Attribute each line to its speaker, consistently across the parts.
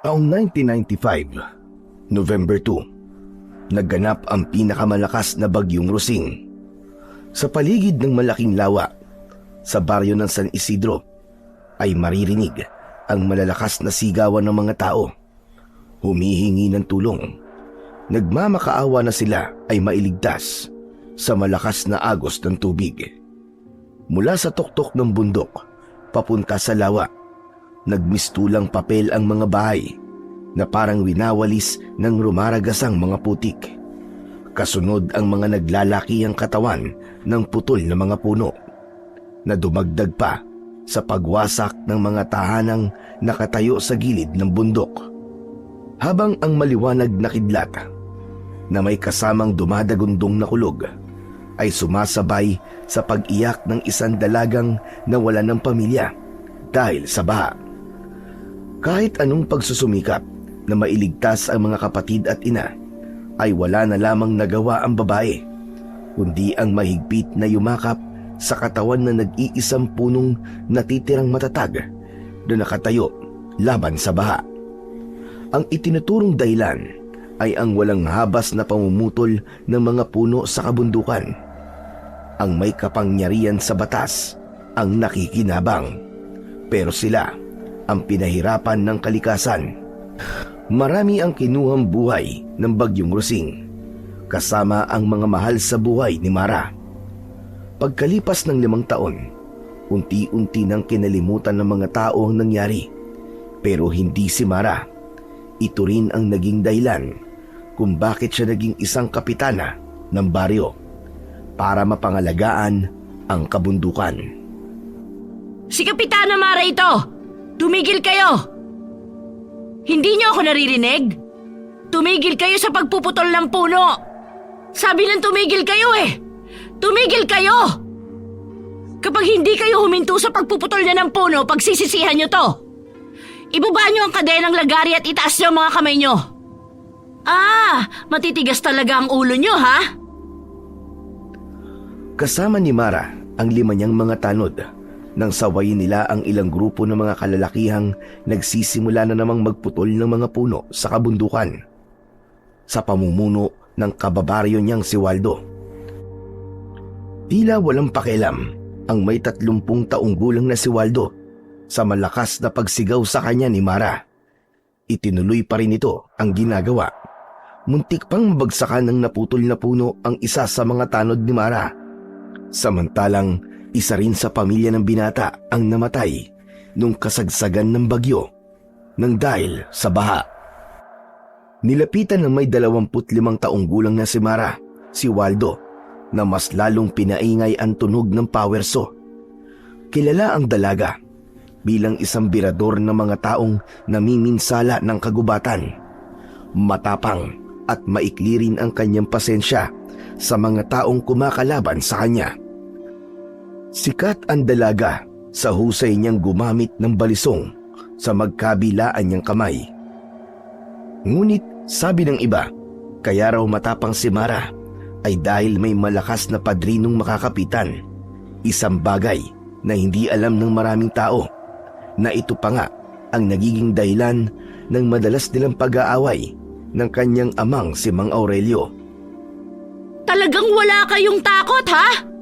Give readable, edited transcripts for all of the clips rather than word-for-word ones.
Speaker 1: Taong 1995, November 2, nagganap ang pinakamalakas na bagyong Rosing. Sa paligid ng malaking lawa, sa baryo ng San Isidro, ay maririnig ang malalakas na sigawan ng mga tao. Humihingi ng tulong. Nagmamakaawa na sila ay mailigtas sa malakas na agos ng tubig. Mula sa tuktok ng bundok, papunta sa lawa, nagmistulang papel ang mga bahay na parang winawalis ng rumaragasang mga putik. Kasunod ang mga naglalakihang katawan ng putol na mga puno na dumagdag pa sa pagwasak ng mga tahanang nakatayo sa gilid ng bundok. Habang ang maliwanag na kidlat na may kasamang dumadagundong na kulog ay sumasabay sa pag-iyak ng isang dalagang nawalan ng pamilya dahil sa baha. Kahit anong pagsusumikap na mailigtas ang mga kapatid at ina, ay wala na lamang nagawa ang babae, kundi ang mahigpit na yumakap sa katawan na nag-iisang punong natitirang matatag na nakatayo laban sa baha. Ang itinuturong dahilan ay ang walang habas na pamumutol ng mga puno sa kabundukan. Ang may kapangyarihan sa batas ang nakikinabang, pero sila ang pinahirapan ng kalikasan. Marami ang kinuhang buhay ng bagyong Rosing, kasama ang mga mahal sa buhay ni Mara. Pagkalipas ng 5 taon, unti-unti nang kinalimutan ng mga tao ang nangyari, pero hindi si Mara. Ito rin ang naging dahilan kung bakit siya naging isang kapitana ng baryo para mapangalagaan ang kabundukan.
Speaker 2: Si Kapitana Mara ito! Tumigil kayo! Hindi niyo ako naririnig? Tumigil kayo sa pagpuputol ng puno! Sabi ng tumigil kayo eh! Tumigil kayo! Kapag hindi kayo huminto sa pagpuputol niya ng puno, pagsisisihan niyo to! Ibaba niyo ang kadenang lagari at itaas niyo ang mga kamay niyo! Matitigas talaga ang ulo niyo, ha?
Speaker 1: Kasama ni Mara ang 5 niyang mga tanod nang sawayin nila ang ilang grupo ng mga kalalakihang nagsisimula na namang magputol ng mga puno sa kabundukan sa pamumuno ng kababaryo niyang si Waldo. Tila walang pakialam ang may 30 taong gulang na si Waldo sa malakas na pagsigaw sa kanya ni Mara. Itinuloy pa rin ito ang ginagawa. Muntik pang mabagsakan ng naputol na puno ang isa sa mga tanod ni Mara. Samantalang isa rin sa pamilya ng binata ang namatay nung kasagsagan ng bagyo nang dahil sa baha. Nilapitan ng may 25 taong gulang na si Mara, si Waldo, na mas lalong pinaingay ang tunog ng power saw. Kilala ang dalaga bilang isang birador ng mga taong namiminsala ng kagubatan. Matapang at maikli rin ang kanyang pasensya sa mga taong kumakalaban sa kanya. Sikat ang dalaga sa husay niyang gumamit ng balisong sa magkabilaan niyang kamay. Ngunit sabi ng iba, kaya raw matapang si Mara ay dahil may malakas na padrinong makakapitan. Isang bagay na hindi alam ng maraming tao, na ito pa nga ang nagiging dahilan ng madalas nilang pag-aaway ng kanyang amang si Mang Aurelio.
Speaker 2: Talagang wala kayong takot, ha?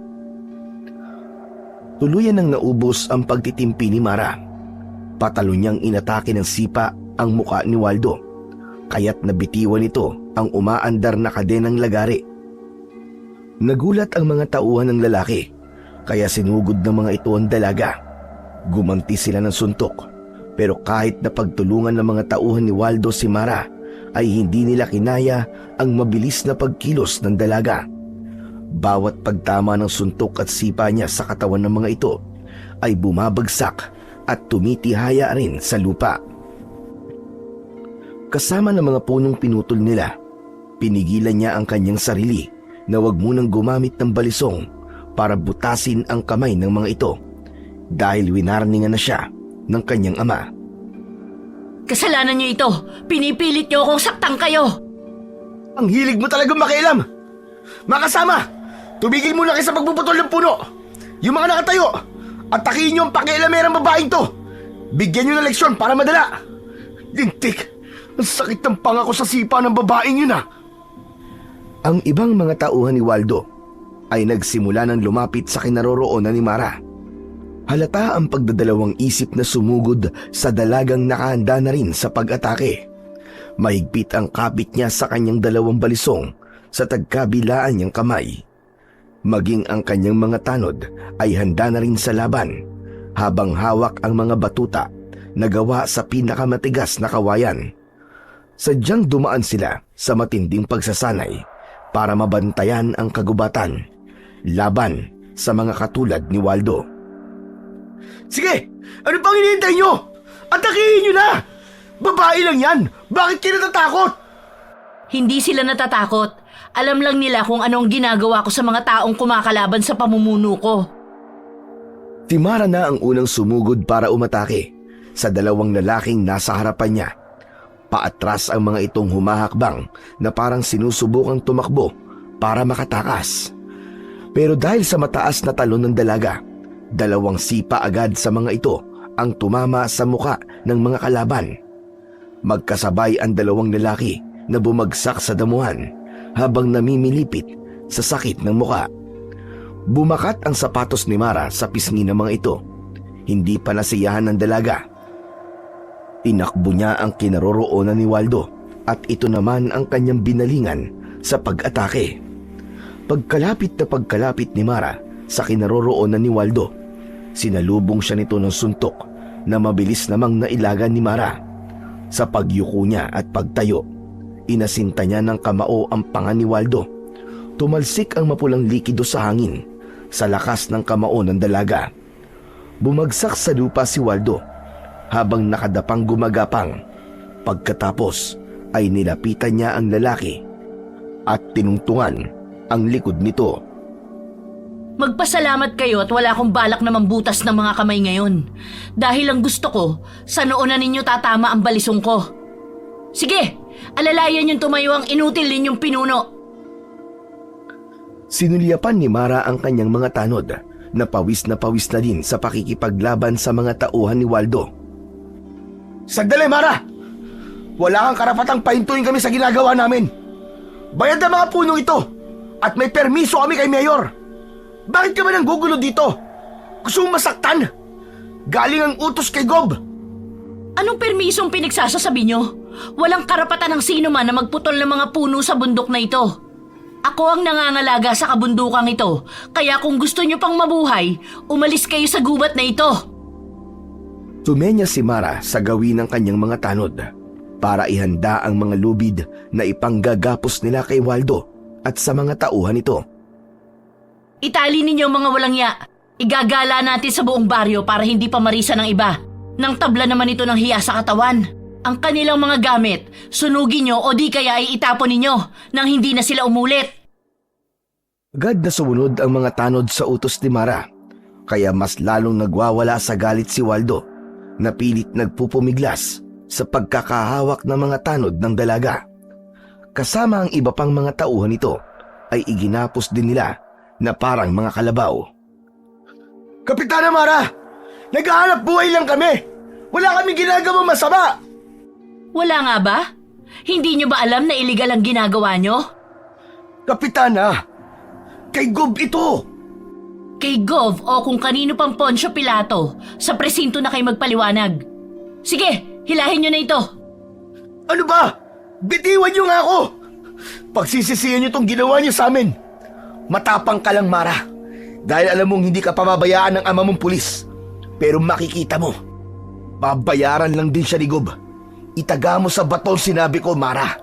Speaker 1: Tuluyan nang naubos ang pagtitimpi ni Mara. Patalo niyang inatake ng sipa ang muka ni Waldo, kaya't nabitiwan nito ang umaandar na kadenang lagari. Nagulat ang mga tauhan ng lalaki, kaya sinugod ng mga ito ang dalaga. Gumanti sila ng suntok, pero kahit na pagtulungan ng mga tauhan ni Waldo si Mara, ay hindi nila kinaya ang mabilis na pagkilos ng dalaga. Bawat pagtama ng suntok at sipa niya sa katawan ng mga ito ay bumabagsak at tumitihaya rin sa lupa. Kasama ng mga punong pinutol nila, pinigilan niya ang kanyang sarili na wag munang gumamit ng balisong para butasin ang kamay ng mga ito dahil winarningan na siya ng kanyang ama.
Speaker 2: Kasalanan niyo ito! Pinipilit niyo akong saktan kayo!
Speaker 1: Ang hilig mo talagang makialam! Makasama! Tumigil muna kayo sa pagpuputol ng puno! Yung mga nakatayo! At takihin niyo ang pakialamerang babaeng to! Bigyan niyo ng leksyon para madala! Lintik! Ang sakit ng panga ko sa sipa ng babaeng yun ah! Ang ibang mga tauhan ni Waldo ay nagsimula ng lumapit sa kinaroroonan ni Mara. Halata ang pagdadalawang isip na sumugod sa dalagang nakahanda na rin sa pag-atake. Mahigpit ang kapit niya sa kanyang dalawang balisong sa tagkabilaan niyang kamay. Maging ang kanyang mga tanod ay handa na rin sa laban habang hawak ang mga batuta na gawa sa pinakamatigas na kawayan. Sadyang dumaan sila sa matinding pagsasanay para mabantayan ang kagubatan laban sa mga katulad ni Waldo. Sige! Ano pang hinihintay nyo? Atakihin nyo na! Babae lang yan! Bakit kayo natatakot?
Speaker 2: Hindi sila natatakot. Alam lang nila kung anong ginagawa ko sa mga taong kumakalaban sa pamumuno ko.
Speaker 1: Timara na ang unang sumugod para umatake sa dalawang lalaking nasa harapan niya. Paatras ang mga itong humahakbang na parang sinusubukang tumakbo para makatakas. Pero dahil sa mataas na talon ng dalaga, dalawang sipa agad sa mga ito ang tumama sa muka ng mga kalaban. Magkasabay ang dalawang lalaki na bumagsak sa damuhan habang namimilipit sa sakit ng muka. Bumakat ang sapatos ni Mara sa pisngi ng mga ito. Hindi pa nasiyahan ng dalaga. Tinakbo niya ang kinaroroonan ni Waldo at ito naman ang kanyang binalingan sa pag-atake. Pagkalapit ni Mara sa kinaroroonan ni Waldo, sinalubong siya nito ng suntok na mabilis namang nailagan ni Mara. Sa pagyuko niya at pagtayo, inasinta niya ng kamao ang panga ni Waldo. Tumalsik ang mapulang likido sa hangin sa lakas ng kamao ng dalaga. Bumagsak sa lupa si Waldo habang nakadapang gumagapang. Pagkatapos ay nilapitan niya ang lalaki at tinungtungan ang likod nito.
Speaker 2: Magpasalamat kayo at wala akong balak na mambutas ng mga kamay ngayon. Dahil ang gusto ko, sa noo na ninyo tatama ang balisong ko. Sige, alalayan yung tumayo ang inutil ninyong pinuno.
Speaker 1: Sinulyapan ni Mara ang kanyang mga tanod na pawis na din sa pakikipaglaban sa mga tauhan ni Waldo. Sandali, Mara! Wala kang karapatang pahintuin kami sa ginagawa namin. Bayad ang mga punong ito at may permiso kami kay Mayor. Bakit ka ba nang gugulo dito? Gusto mong masaktan? Galing ang utos kay Gob.
Speaker 2: Anong permisong pinagsasasabi nyo? Walang karapatan ng sino man na magputol ng mga puno sa bundok na ito. Ako ang nangangalaga sa kabundukang ito, kaya kung gusto nyo pang mabuhay, umalis kayo sa gubat na ito.
Speaker 1: Tumenya si Mara sa gawin ng kanyang mga tanod para ihanda ang mga lubid na ipanggagapos nila kay Waldo at sa mga tauhan ito.
Speaker 2: Itali ninyo mga walang ya. Igagala natin sa buong baryo para hindi pa marisa ng iba. Nang tabla naman ito ng hiya sa katawan. Ang kanilang mga gamit, sunugin nyo o di kaya ay itapon ninyo nang hindi na sila umulit.
Speaker 1: Agad na sumunod ang mga tanod sa utos ni Mara, kaya mas lalong nagwawala sa galit si Waldo, na pilit nagpupumiglas sa pagkakahawak ng mga tanod ng dalaga. Kasama ang iba pang mga tauhan nito ay iginapos din nila na parang mga kalabaw. Kapitana Mara! Naghahanap buhay lang kami! Wala kami ginagawang masama!
Speaker 2: Wala nga ba? Hindi nyo ba alam na iligal ang ginagawa nyo?
Speaker 1: Kapitana! Kay Gob ito!
Speaker 2: Kay Gov o kung kanino pang Poncio Pilato, sa presinto na kayo magpaliwanag. Sige, hilahin nyo na ito.
Speaker 1: Ano ba? Bitiwan nyo nga ako! Pagsisisihan nyo tong ginawa nyo sa amin. Matapang ka lang, Mara. Dahil alam mong hindi ka pababayaan ng ama mong pulis. Pero makikita mo, babayaran lang din siya ni Gob. Itaga mo sa batong sinabi ko, Mara.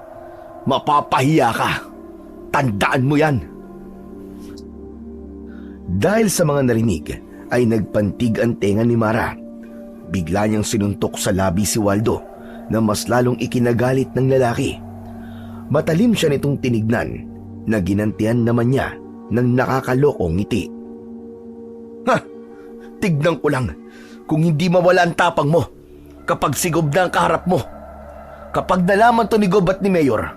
Speaker 1: Mapapahiya ka. Tandaan mo yan. Dahil sa mga narinig, ay nagpantig ang tenga ni Mara. Bigla niyang sinuntok sa labi si Waldo na mas lalong ikinagalit ng lalaki. Matalim siya nitong tinignan na ginantian naman niya ng nakakalokong ngiti. Ha! Tignan ko lang kung hindi mawala ang tapang mo kapag si Gob na ang kaharap mo. Kapag nalaman to ni Gob at ni Mayor,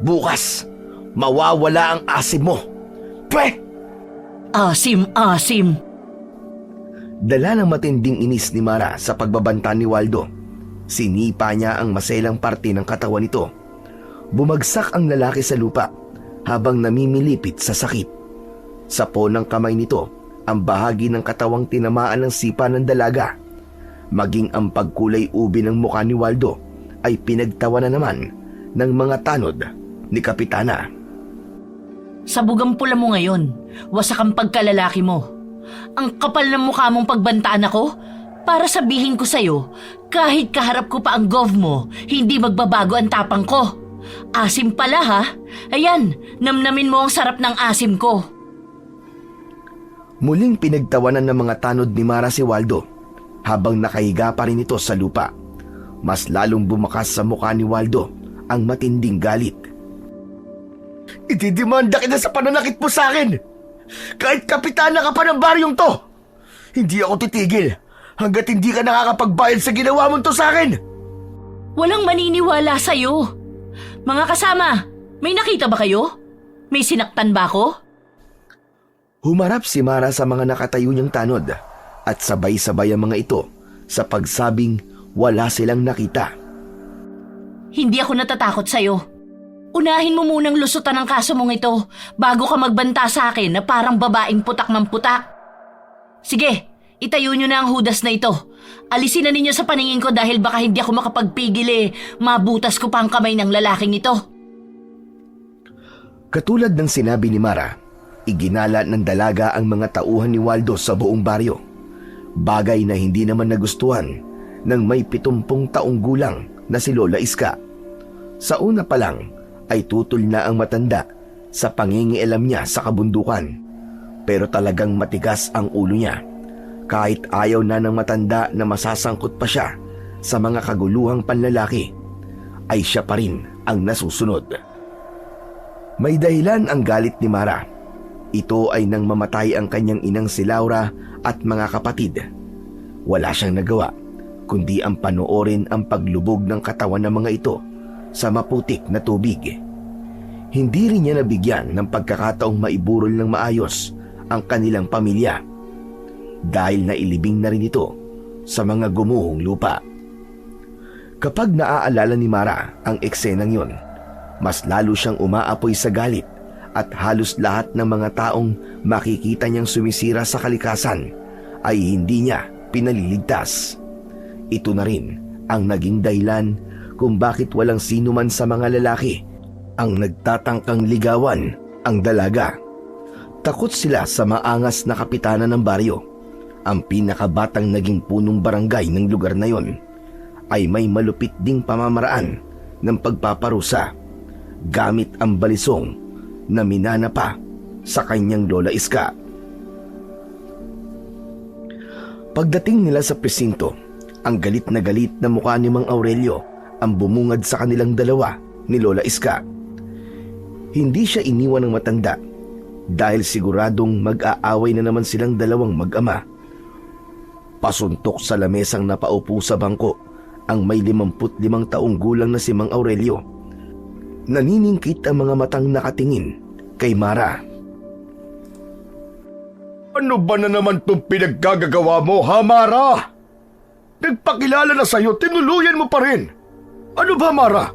Speaker 1: bukas mawawala ang asim mo. Pwe!
Speaker 2: Asim.
Speaker 1: Dala ng matinding inis ni Mara sa pagbabanta ni Waldo. Sinipa niya ang maselang parte ng katawan nito. Bumagsak ang lalaki sa lupa habang namimilipit sa sakit. Sa ponang kamay nito, ang bahagi ng katawang tinamaan ng sipa ng dalaga. Maging ang pagkulay ubi ng mukha ni Waldo ay pinagtawanan naman ng mga tanod ni Kapitana.
Speaker 2: Sa bugang pula mo ngayon, wasak ang pagkalalaki mo. Ang kapal ng mukha mong pagbantaan ako para sabihin ko sa'yo, kahit kaharap ko pa ang gov mo, hindi magbabago ang tapang ko. Asim pala ha? Ayan, namnamin mo ang sarap ng asim ko.
Speaker 1: Muling pinagtawanan ng mga tanod ni Mara si Waldo habang nakahiga pa rin ito sa lupa. Mas lalong bumakas sa mukha ni Waldo ang matinding galit. Itidimanda kita sa pananakit mo sa akin! Kahit kapitana ka pa ng baryong to! Hindi ako titigil hanggat hindi ka nakakapagbayad sa ginawa mo to sa akin!
Speaker 2: Walang maniniwala sa'yo. Mga kasama, may nakita ba kayo? May sinaktan ba ako?
Speaker 1: Humarap si Mara sa mga nakatayo niyang tanod at sabay-sabay ang mga ito sa pagsabing wala silang nakita.
Speaker 2: Hindi ako natatakot sa'yo. Unahin mo munang lusutan ang kaso mong ito bago ka magbanta sa akin na parang babaeng putak ng putak. Sige, itayo nyo na ang hudas na ito. Alisin na ninyo sa paningin ko dahil baka hindi ako makapagpigil mabutas ko pa ang kamay ng lalaking ito. Katulad ng sinabi ni Mara, iginala ng dalaga ang mga tauhan ni Waldo sa buong baryo. Bagay na hindi naman nagustuhan ng may 70 taong gulang na si Lola Iska. Sa una pa lang ay tutol na ang matanda sa pangingialam niya sa kabundukan. Pero talagang matigas ang ulo niya. Kahit ayaw na ng matanda na masasangkot pa siya sa mga kaguluhang panlalaki, ay siya pa rin ang nasusunod. May dahilan ang galit ni Mara. Ito ay nang mamatay ang kanyang inang si Laura at mga kapatid. Wala siyang nagawa kundi ang panoorin ang paglubog ng katawan ng mga ito sa maputik na tubig. Hindi rin niya nabigyan ng pagkakataong maiburol ng maayos ang kanilang pamilya dahil nailibing na rin ito sa mga gumuhong lupa. Kapag naaalala ni Mara ang eksenang yon, mas lalo siyang umaapoy sa galit at halos lahat ng mga taong makikita niyang sumisira sa kalikasan ay hindi niya pinaliligtas. Ito na rin ang naging dahilan kung bakit walang sino man sa mga lalaki ang nagtatangkang ligawan ang dalaga. Takot sila sa maangas na kapitana ng baryo. Ang pinakabatang naging punong barangay ng lugar na yon ay may malupit ding pamamaraan ng pagpaparusa gamit ang balisong na minana pa sa kanyang Lola Iska. Pagdating nila sa presinto, ang galit na mukha ni Mang Aurelio ang bumungad sa kanilang dalawa ni Lola Iska. Hindi siya iniwan ng matanda dahil siguradong mag-aaway na naman silang dalawang mag-ama. Pasuntok sa lamesang napaupo sa bangko ang may 55 taong gulang na si Mang Aurelio. Naniningkit ang mga matang nakatingin kay Mara. Ano ba na naman itong pinaggagawa mo, ha, Mara? Nagpakilala na sa'yo, tinuluyan mo pa rin. Ano ba, Mara?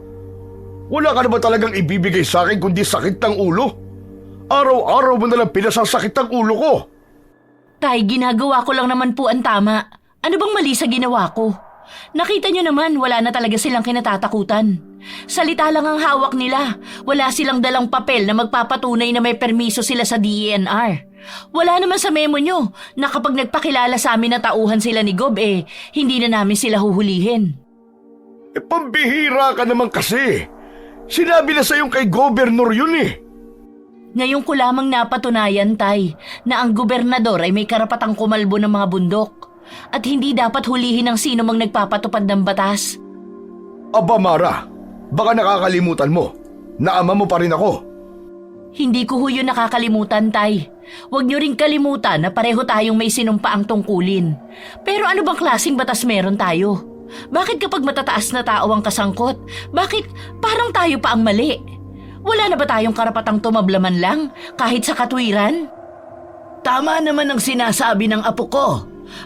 Speaker 2: Wala ka na ba talagang ibibigay sa akin kundi sakit ng ulo? Araw-araw mo na lang pinasasakit ang ulo ko. Tay, ginagawa ko lang naman po ang tama. Ano bang mali sa ginawa ko? Nakita nyo naman, wala na talaga silang kinatatakutan. Salita lang ang hawak nila. Wala silang dalang papel na magpapatunay na may permiso sila sa DENR. Wala naman sa memo nyo na kapag nagpakilala sa amin na tauhan sila ni Gob, hindi na namin sila huhulihin.
Speaker 1: Pambihira ka naman kasi. Sinabi na sa'yong kay Gobernur yun
Speaker 2: Ngayon ko lamang napatunayan, Tay, na ang gobernador ay may karapatang kumalbo ng mga bundok at hindi dapat hulihin ng sino mang nagpapatupad ng batas.
Speaker 1: Aba, Mara, baka nakakalimutan mo na ama mo pa rin ako.
Speaker 2: Hindi ko yun nakakalimutan, Tay. Huwag niyo ring kalimutan na pareho tayong may sinumpaang tungkulin. Pero ano bang klaseng batas meron tayo? Bakit kapag matataas na tao ang kasangkot? Bakit parang tayo pa ang mali? Wala na ba tayong karapatang tumablaman lang kahit sa katwiran? Tama naman ang sinasabi ng apo ko.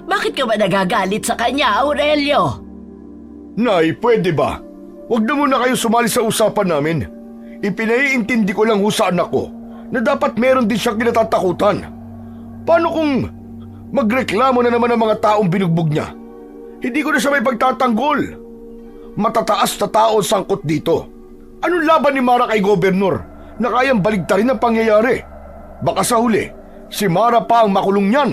Speaker 2: Bakit ka ba nagagalit sa kanya, Aurelio?
Speaker 1: Nay, pwede ba? Huwag na muna kayo sumali sa usapan namin. Ipinaiintindi ko lang ho sa anak ko na dapat meron din siyang kinatatakutan. Paano kung magreklamo na naman ang mga taong binugbog niya? Hindi ko na siya may pagtatanggol. Matataas na tao ang sangkot dito. Anong laban ni Mara kay Gobernur na kayang baligtarin ang pangyayari? Baka sa huli, si Mara pa ang makulong niyan.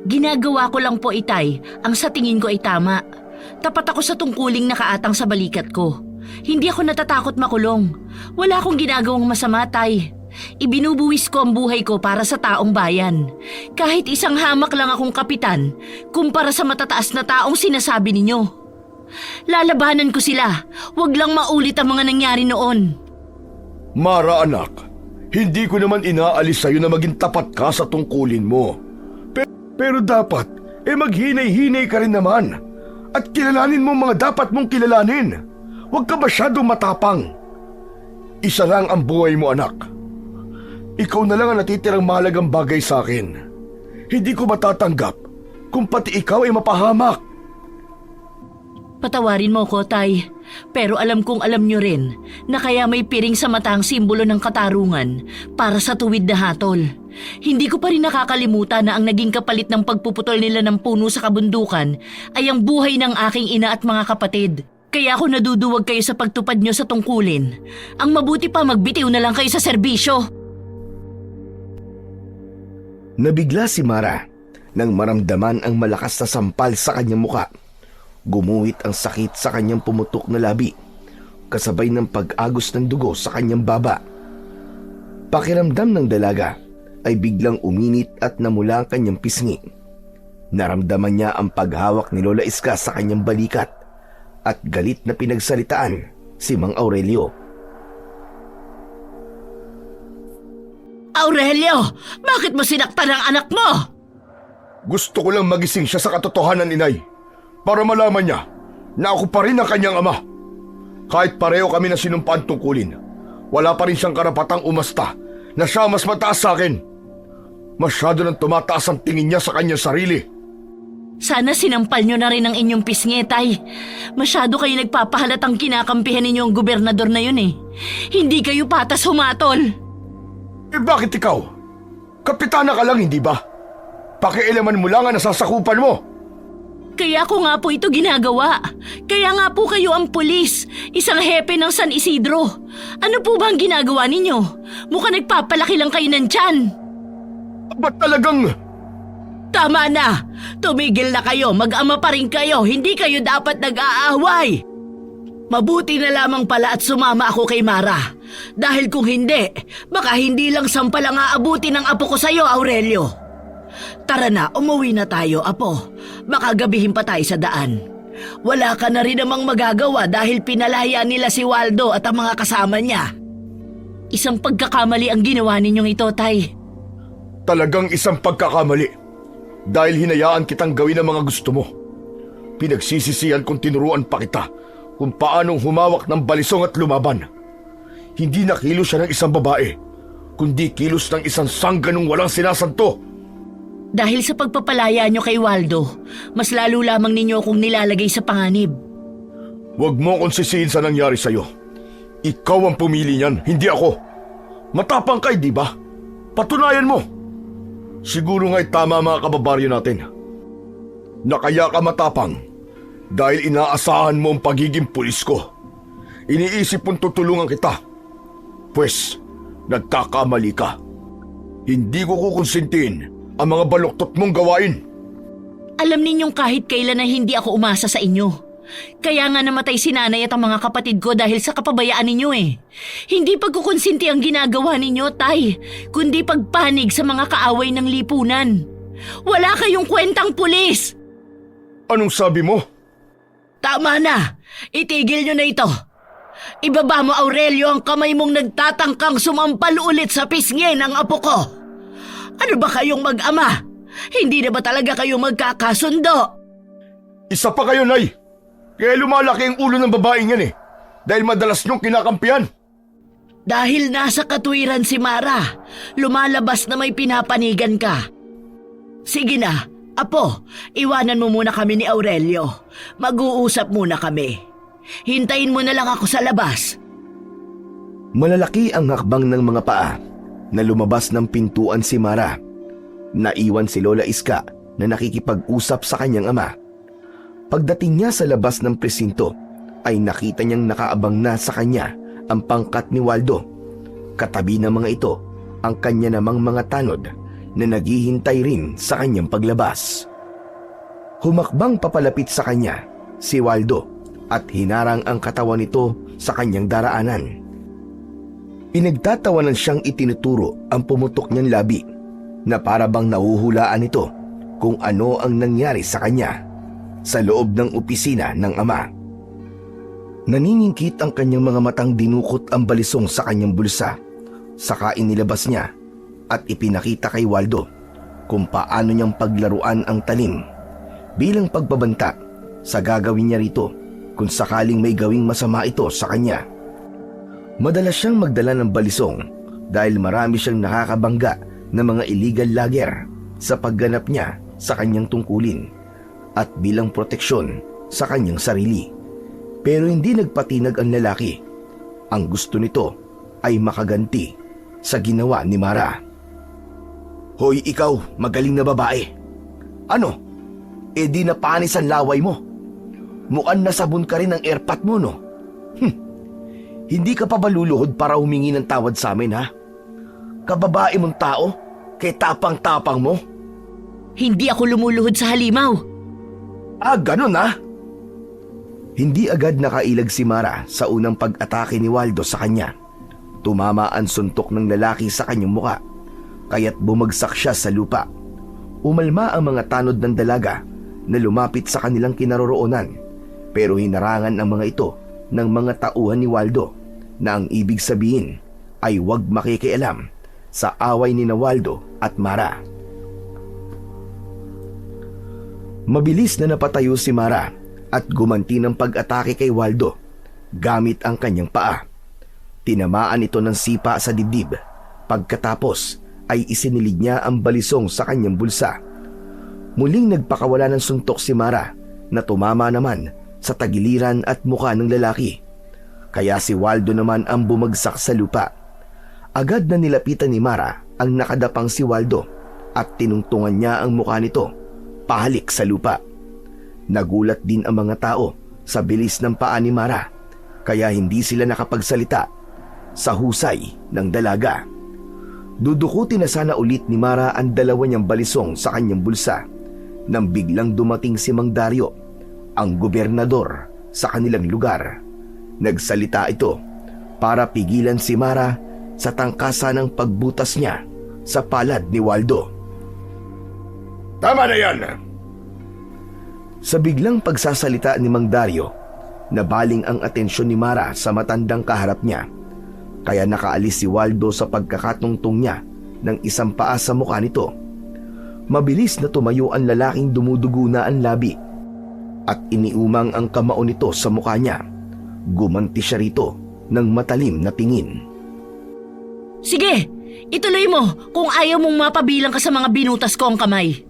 Speaker 2: Ginagawa ko lang po, Itay, ang sa tingin ko ay tama. Tapat ako sa tungkuling nakaatang sa balikat ko. Hindi ako natatakot makulong. Wala akong ginagawang masama, Tay. Ibinubuwis ko ang buhay ko para sa taong bayan. Kahit isang hamak lang akong kapitan, kumpara sa matataas na taong sinasabi ninyo. Lalabanan ko sila. Huwag lang maulit ang mga nangyari noon.
Speaker 1: Mara anak, hindi ko naman inaalis sa'yo na maging tapat ka sa tungkulin mo. Pero dapat, maghinay-hinay ka rin naman. At kilalanin mo mga dapat mong kilalanin. Huwag ka masyadong matapang. Isa lang ang buhay mo, anak. Ikaw na lang ang natitirang mahalagang bagay sa akin. Hindi ko matatanggap kung pati ikaw ay mapahamak.
Speaker 2: Patawarin mo ko, Tay. Pero alam kong alam nyo rin na kaya may piring sa mata ang simbolo ng katarungan para sa tuwid na hatol. Hindi ko pa rin nakakalimutan na ang naging kapalit ng pagpuputol nila ng puno sa kabundukan ay ang buhay ng aking ina at mga kapatid. Kaya ako naduduwag kayo sa pagtupad nyo sa tungkulin. Ang mabuti pa magbitiw na lang kayo sa serbisyo.
Speaker 1: Nabigla si Mara nang maramdaman ang malakas na sampal sa kanyang muka. Gumuhit ang sakit sa kanyang pumutok na labi, kasabay ng pag-agos ng dugo sa kanyang baba. Pakiramdam ng dalaga ay biglang uminit at namula ang kanyang pisngi. Naramdaman niya ang paghawak ni Lola Iska sa kanyang balikat at galit na pinagsalitaan si Mang Aurelio.
Speaker 2: Aurelio, bakit mo sinaktan ang anak mo?
Speaker 1: Gusto ko lang magising siya sa katotohanan, inay, para malaman niya na ako pa rin ang kanyang ama. Kahit pareho kami na sinumpaan tungkulin, wala pa rin siyang karapatang umasta na siya mas mataas sa akin. Masyado nang tumataas ang tingin niya sa kanyang sarili.
Speaker 2: Sana sinampal nyo na rin ang inyong pisngi, Tay. Masyado kayo nagpapahalatang kinakampihan ninyo ang gobernador na yun eh. Hindi kayo patas humatol.
Speaker 1: Bakit ikaw? Kapitana ka lang, hindi ba? Pakialaman mo lang ang nasasakupan mo.
Speaker 2: Kaya ko nga po ito ginagawa. Kaya nga po kayo ang pulis, isang hepe ng San Isidro. Ano po ba ang ginagawa ninyo? Mukhang nagpapalaki lang kayo ng tiyan.
Speaker 1: Ba't talagang...
Speaker 2: Tama na! Tumigil na kayo, mag-ama pa rin kayo, hindi kayo dapat nag-aaway. Mabuti na lamang pala at sumama ako kay Mara. Dahil kung hindi, baka hindi lang sampal ang aabuti ng apo ko sa'yo, Aurelio. Tara na, umuwi na tayo, apo. Baka gabihin pa tayo sa daan. Wala ka na rin namang magagawa dahil pinalaya nila si Waldo at ang mga kasama niya. Isang pagkakamali ang ginawa ninyong ito, Tay.
Speaker 1: Talagang isang pagkakamali. Dahil hinayaan kitang gawin ang mga gusto mo. Pinagsisisihan kong tinuruan pa kita kung paanong humawak ng balisong at lumaban. Hindi na kilos siya ng isang babae, kundi kilos ng isang sangganong walang sinasanto.
Speaker 2: Dahil sa pagpapalaya nyo kay Waldo, mas lalo lamang ninyo akong nilalagay sa panganib.
Speaker 1: Huwag mo akong sisihin sa nangyari sa'yo. Ikaw ang pumili niyan, hindi ako. Matapang ka, di ba? Patunayan mo. Siguro nga'y tama mga kababaryo natin. Na kaya ka matapang dahil inaasahan mo ang pagiging pulis ko. Iniisip mong tutulungan kita. Pwes, nagkakamali ka. Hindi ko kukonsintihin ang mga baluktot mong gawain.
Speaker 2: Alam ninyong kahit kailan na hindi ako umasa sa inyo. Kaya nga namatay si nanay at ang mga kapatid ko dahil sa kapabayaan ninyo eh. Hindi pagkukonsinti ang ginagawa ninyo, Tay, kundi pagpanig sa mga kaaway ng lipunan. Wala kayong kwentang pulis!
Speaker 1: Anong sabi mo?
Speaker 2: Tama na! Itigil nyo na ito! Ibaba mo, Aurelio, ang kamay mong nagtatangkang sumampal ulit sa pisngi ng apo ko! Ano ba kayong mag-ama? Hindi na ba talaga kayo magkakasundo?
Speaker 1: Isa pa kayo, Nay! Kaya lumalaki ang ulo ng babaeng yan eh. Dahil madalas niyong kinakampihan.
Speaker 2: Dahil nasa katwiran si Mara, lumalabas na may pinapanigan ka. Sige na, Apo, iwanan mo muna kami ni Aurelio. Mag-uusap muna kami. Hintayin mo na lang ako sa labas.
Speaker 1: Malalaki ang hakbang ng mga paa na lumabas ng pintuan si Mara. Naiwan si Lola Iska na nakikipag-usap sa kanyang ama. Pagdating niya sa labas ng presinto ay nakita niyang nakaabang na sa kanya ang pangkat ni Waldo. Katabi ng mga ito ang kanya namang mga tanod na naghihintay rin sa kanyang paglabas. Humakbang papalapit sa kanya si Waldo at hinarang ang katawan nito sa kanyang daraanan. Pinagtatawanan siyang itinuturo ang pumutok niyang labi na para bang nahuhulaan ito kung ano ang nangyari sa kanya sa loob ng opisina ng ama. Naniningkit ang kanyang mga matang dinukot ang balisong sa kanyang bulsa, saka inilabas niya at ipinakita kay Waldo kung paano niyang paglaruan ang talim bilang pagbabanta sa gagawin niya rito kung sakaling may gawing masama ito sa kanya. Madalas siyang magdala ng balisong dahil marami siyang nakakabangga ng mga illegal logger sa pagganap niya sa kanyang tungkulin at bilang proteksyon sa kanyang sarili. Pero hindi nagpatinag ang lalaki. Ang gusto nito ay makaganti sa ginawa ni Mara. Hoy ikaw, magaling na babae. Ano? E di napanis ang laway mo. Mukhang nasabon ka rin ng airpot mo, no? Hindi ka pa ba luluhod para humingi ng tawad sa amin, ha? Kababae mong tao, kay tapang-tapang mo.
Speaker 2: Hindi ako lumuluhod sa halimaw.
Speaker 1: Ah, ganun ha? Hindi agad nakailag si Mara sa unang pag-atake ni Waldo sa kanya. Tumama ang suntok ng lalaki sa kanyang muka, kaya't bumagsak siya sa lupa. Umalma ang mga tanod ng dalaga na lumapit sa kanilang kinaroroonan, pero hinarangan ang mga ito ng mga tauhan ni Waldo na ang ibig sabihin ay huwag makikialam sa away ni Waldo at Mara. Mabilis na napatayo si Mara at gumanti ng pag-atake kay Waldo gamit ang kanyang paa. Tinamaan ito ng sipa sa dibdib. Pagkatapos ay isinilid niya ang balisong sa kanyang bulsa. Muling nagpakawala ng suntok si Mara na tumama naman sa tagiliran at mukha ng lalaki. Kaya si Waldo naman ang bumagsak sa lupa. Agad na nilapitan ni Mara ang nakadapang si Waldo at tinungtungan niya ang mukha nito pahalik sa lupa. Nagulat din ang mga tao sa bilis ng paa ni Mara, kaya hindi sila nakapagsalita sa husay ng dalaga. Dudukutin na sana ulit ni Mara ang dalawa niyang balisong sa kanyang bulsa nang biglang dumating si Mang Dario, ang gobernador sa kanilang lugar. Nagsalita ito para pigilan si Mara sa tangkasan ng pagbutas niya sa palad ni Waldo. Tama na yan! Sa biglang pagsasalita ni Mang Dario, nabaling ang atensyon ni Mara sa matandang kaharap niya, kaya nakaalis si Waldo sa pagkakatungtong niya ng isang paa sa mukha nito. Mabilis na tumayo ang lalaking dumudugo na ang labi at iniumang ang kamao nito sa mukha niya. Gumanti siya rito ng matalim na tingin.
Speaker 2: Sige, ituloy mo kung ayaw mong mapabilang ka sa mga binutas ko ang kamay.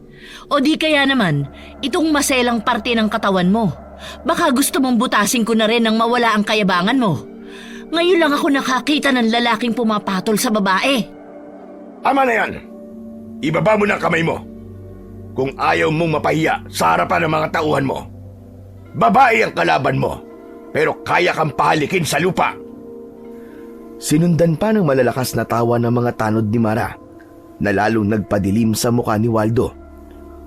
Speaker 2: O di kaya naman, itong maselang parte ng katawan mo. Baka gusto mong butasin ko na rin nang mawala ang kayabangan mo. Ngayon lang ako nakakita ng lalaking pumapatol sa babae.
Speaker 1: Ama na yan! Ibaba mo na ang kamay mo kung ayaw mong mapahiya sa harapan ng mga tauhan mo. Babae ang kalaban mo, pero kaya kang pahalikin sa lupa. Sinundan pa ng malalakas na tawa ng mga tanod ni Mara na lalong nagpadilim sa mukha ni Waldo.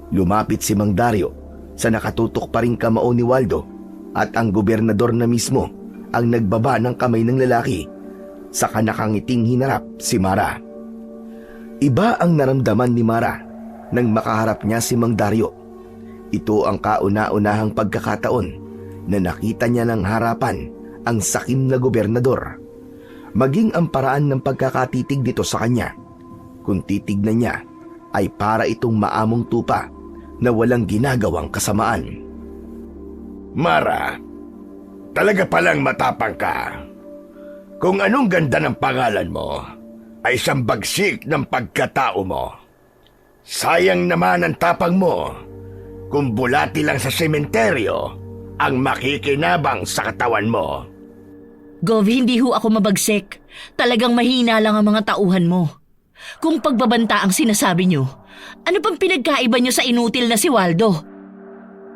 Speaker 1: Lumapit si Mang Dario sa nakatutok pa ring kamao ni Waldo at ang gobernador na mismo ang nagbaba ng kamay ng lalaki. Saka nakangiting hinarap si Mara. Iba ang naramdaman ni Mara nang makaharap niya si Mang Dario. Ito ang kauna-unahang pagkakataon na nakita niya ng harapan ang sakim na gobernador. Maging ang paraan ng pagkakatitig dito sa kanya, kung titignan niya, ay para itong maamong tupa na walang ginagawang kasamaan. Mara, talaga palang matapang ka. Kung anong ganda ng pangalan mo, ay siyang bagsik ng pagkatao mo. Sayang naman ang tapang mo kung bulati lang sa sementeryo ang makikinabang sa katawan mo.
Speaker 2: Gov, hindi ho ako mabagsik. Talagang mahina lang ang mga tauhan mo. Kung pagbabanta ang sinasabi nyo, ano pang pinagkaiba nyo sa inutil na si Waldo?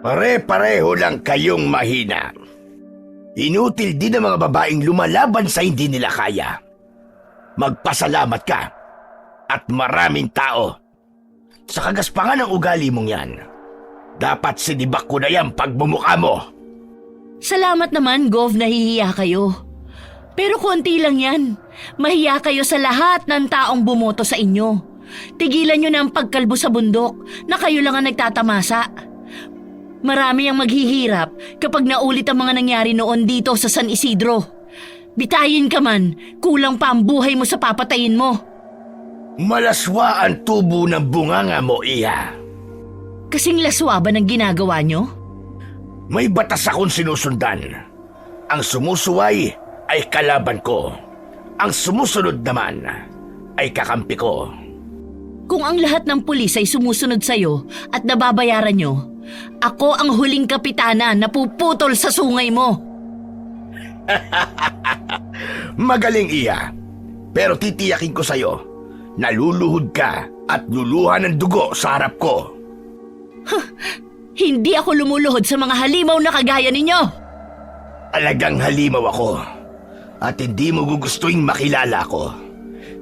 Speaker 1: Pare-pareho lang kayong mahina. Inutil din ang mga babaeng lumalaban sa hindi nila kaya. Magpasalamat ka at maraming tao. Sa kagaspangan ng ugali mong yan, dapat sinibak ko na yan pag bumuka mo.
Speaker 2: Salamat naman, Gov, nahihiya kayo. Pero konti lang yan. Mahiya kayo sa lahat ng taong bumoto sa inyo. Tigilan nyo na ang pagkalbo sa bundok na kayo lang ang nagtatamasa. Marami ang maghihirap kapag naulit ang mga nangyari noon dito sa San Isidro. Bitayin ka man, kulang pa ang buhay mo sa papatayin mo.
Speaker 1: Malaswa ang tubo ng bunganga mo, Iha.
Speaker 2: Kasing laswa ba ng ginagawa nyo?
Speaker 1: May batas akong sinusundan. Ang sumusuway ay kalaban ko. Ang sumusunod naman ay kakampi ko.
Speaker 2: Kung ang lahat ng pulis ay sumusunod sa'yo at nababayaran nyo, ako ang huling kapitana na puputol sa sungay mo.
Speaker 1: Magaling, Iha. Pero titiyakin ko sa'yo, naluluhod ka at luluhan ng dugo sa harap ko.
Speaker 2: Hindi ako lumuluhod sa mga halimaw na kagaya ninyo.
Speaker 1: Alagang halimaw ako at hindi mo gugustuhin makilala ko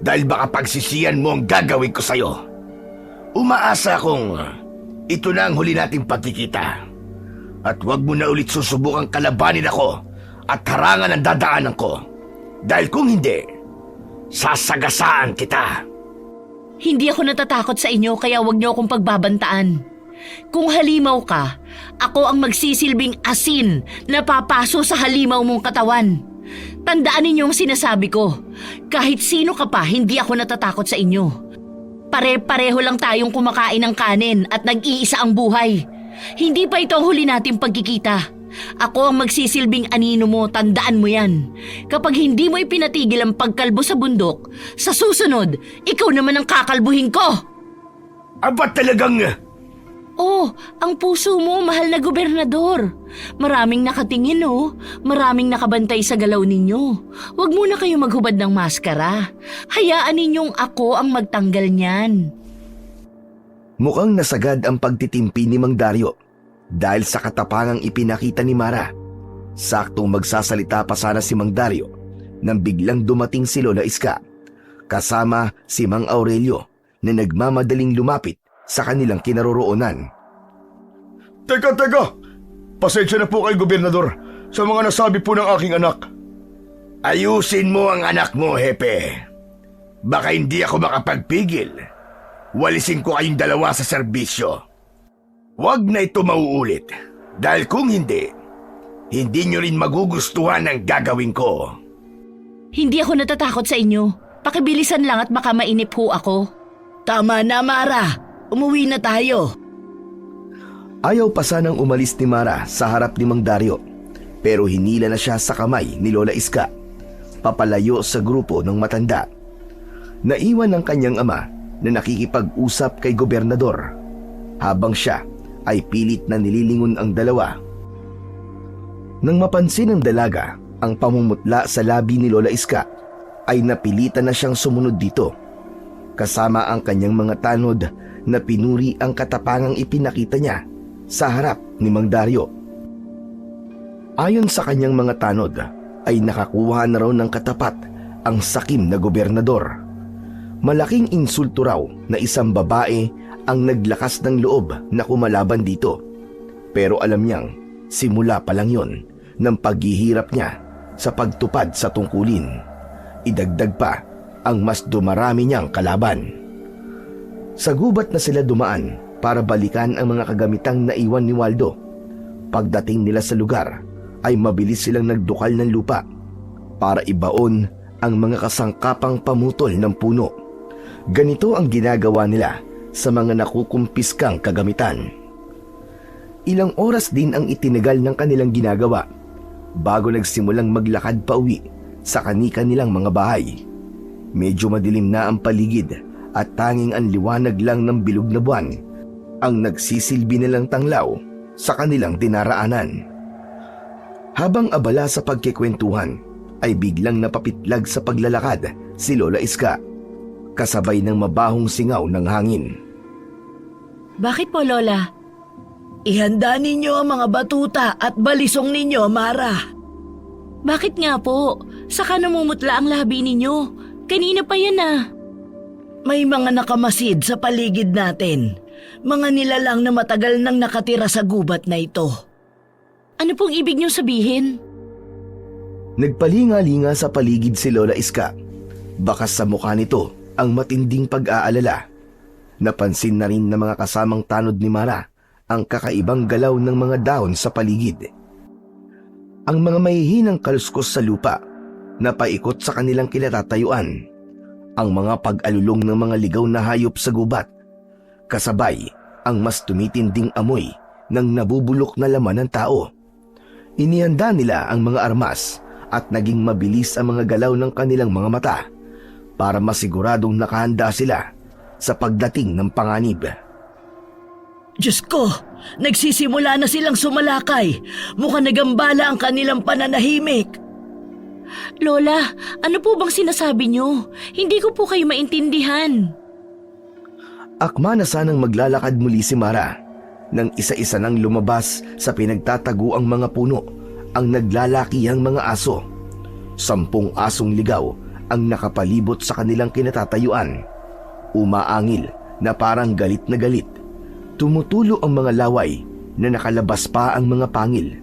Speaker 1: dahil baka pagsisiyan mo ang gagawin ko sa'yo. Umaasa akong ito na ang huli nating pagkikita at huwag mo na ulit susubukang kalabanin ako at harangan ang dadaanan ko dahil kung hindi, sasagasaan kita.
Speaker 2: Hindi ako natatakot sa inyo kaya huwag niyo akong pagbabantaan. Kung halimaw ka, ako ang magsisilbing asin na papaso sa halimaw mong katawan. Tandaan ninyo ang sinasabi ko. Kahit sino ka pa, hindi ako natatakot sa inyo. Pare-pareho lang tayong kumakain ng kanin at nag-iisa ang buhay. Hindi pa ito ang huli nating pagkikita. Ako ang magsisilbing anino mo, tandaan mo yan. Kapag hindi mo ipinatigil ang pagkalbo sa bundok, sa susunod, ikaw naman ang kakalbuhin ko.
Speaker 1: Aba talagang...
Speaker 2: Oh, ang puso mo, mahal na gobernador. Maraming nakatingin, oh. Maraming nakabantay sa galaw ninyo. Huwag muna kayo maghubad ng maskara. Hayaan ninyong ako ang magtanggal niyan.
Speaker 1: Mukhang nasagad ang pagtitimpi ni Mang Dario dahil sa katapangang ipinakita ni Mara. Saktong magsasalita pa sana si Mang Dario nang biglang dumating si Lola Iska kasama si Mang Aurelio na nagmamadaling lumapit sa kanilang kinaroroonan. Teka! Pasensya na po kay Gobernador sa mga nasabi po ng aking anak. Ayusin mo ang anak mo, Hepe. Baka hindi ako makapagpigil. Walisin ko kayong dalawa sa serbisyo. Huwag na ito mauulit dahil kung hindi nyo rin magugustuhan ang gagawin ko.
Speaker 2: Hindi ako natatakot sa inyo. Pakibilisan lang at baka mainip ho ako. Tama na, Mara. Umuwi na tayo.
Speaker 1: Ayaw pa sanang umalis ni Mara sa harap ni Mang Dario, pero hinila na siya sa kamay ni Lola Iska, papalayo sa grupo ng matanda. Naiwan ng kanyang ama na nakikipag-usap kay Gobernador, habang siya ay pilit na nililingon ang dalawa. Nang mapansin ng dalaga ang pamumutla sa labi ni Lola Iska, ay napilitan na siyang sumunod dito, kasama ang kanyang mga tanod na pinuri ang katapangang ipinakita niya sa harap ni Mang Dario. Ayon sa kanyang mga tanod, ay nakakuha na raw ng katapat ang sakim na gobernador. Malaking insulto raw na isang babae ang naglakas ng loob na kumalaban dito. Pero alam niyang simula pa lang yon ng paghihirap niya sa pagtupad sa tungkulin. Idagdag pa ang mas dumarami niyang kalaban. Sa gubat na sila dumaan para balikan ang mga kagamitang naiwan ni Waldo. Pagdating nila sa lugar ay mabilis silang nagdukal ng lupa para ibaon ang mga kasangkapang pamutol ng puno. Ganito ang ginagawa nila sa mga nakukumpiskang kagamitan. Ilang oras din ang itinagal ng kanilang ginagawa bago nagsimulang maglakad pa uwi sa kani-kanilang mga bahay. Medyo madilim na ang paligid at tanging ang liwanag lang ng bilog na buwan ang nagsisilbi nilang tanglaw sa kanilang dinaraanan. Habang abala sa pagkikwentuhan, ay biglang napapitlag sa paglalakad si Lola Iska, kasabay ng mabahong singaw ng hangin.
Speaker 2: Bakit po, Lola?
Speaker 3: Ihanda ninyo ang mga batuta at balisong ninyo, Mara.
Speaker 2: Bakit nga po? Saka namumutla ang labi ninyo. Kanina pa yan ah.
Speaker 3: May mga nakamasid sa paligid natin. Mga nilalang na matagal nang nakatira sa gubat na ito.
Speaker 2: Ano pong ibig niyong sabihin?
Speaker 1: Nagpalinga-linga sa paligid si Lola Iska. Bakas sa mukha nito ang matinding pag-aalala. Napansin na rin ng mga kasamang tanod ni Mara ang kakaibang galaw ng mga dahon sa paligid. Ang mga mahihinang kaluskos sa lupa na paikot sa kanilang kinatatayuan. Ang mga pag-alulong ng mga ligaw na hayop sa gubat. Kasabay ang mas tumitinding amoy ng nabubulok na laman ng tao. Inihanda nila ang mga armas at naging mabilis ang mga galaw ng kanilang mga mata para masiguradong nakahanda sila sa pagdating ng panganib.
Speaker 3: Diyos ko, nagsisimula na silang sumalakay. Mukhang nagambala ang kanilang pananahimik.
Speaker 2: Lola, ano po bang sinasabi niyo? Hindi ko po kayo maintindihan.
Speaker 1: Akma na sanang maglalakad muli si Mara nang isa-isa nang lumabas sa pinagtataguang mga puno ang naglalakihang mga aso. 10 asong ligaw ang nakapalibot sa kanilang kinatatayuan. Umaangil na parang galit na galit. Tumutulo ang mga laway na nakalabas pa ang mga pangil.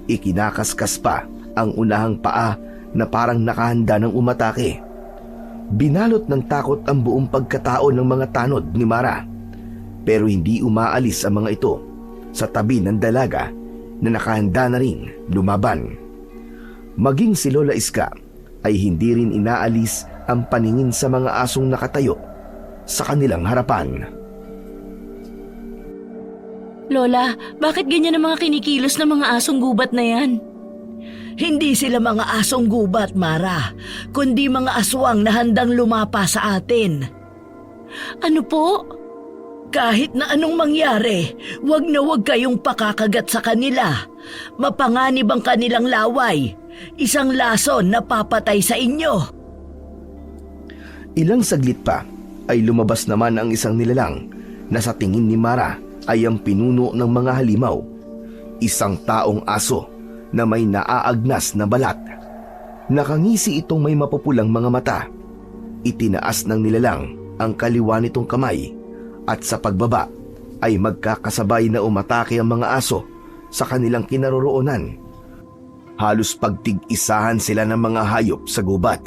Speaker 1: Ikinakaskas pa ang unahang paa na parang nakahanda ng umatake. Binalot ng takot ang buong pagkatao ng mga tanod ni Mara. Pero hindi umaalis ang mga ito sa tabi ng dalaga na nakahanda na rin lumaban. Maging si Lola Iska ay hindi rin inaalis ang paningin sa mga asong nakatayo sa kanilang harapan.
Speaker 2: Lola, bakit ganyan ang mga kinikilos ng mga asong gubat na yan?
Speaker 3: Hindi sila mga asong gubat, Mara, kundi mga aswang na handang lumapa sa atin.
Speaker 2: Ano po?
Speaker 3: Kahit na anong mangyari, wag na wag kayong pakakagat sa kanila. Mapanganib ang kanilang laway. Isang lason na papatay sa inyo.
Speaker 1: Ilang saglit pa ay lumabas naman ang isang nilalang na sa tingin ni Mara ay ang pinuno ng mga halimaw. Isang taong aso na may naaagnas na balat. Nakangisi itong may mapupulang mga mata. Itinaas ng nilalang ang kaliwa nitong kamay at sa pagbaba ay magkakasabay na umatake ang mga aso sa kanilang kinaroroonan. Halos pagtig-isahan sila ng mga hayop sa gubat.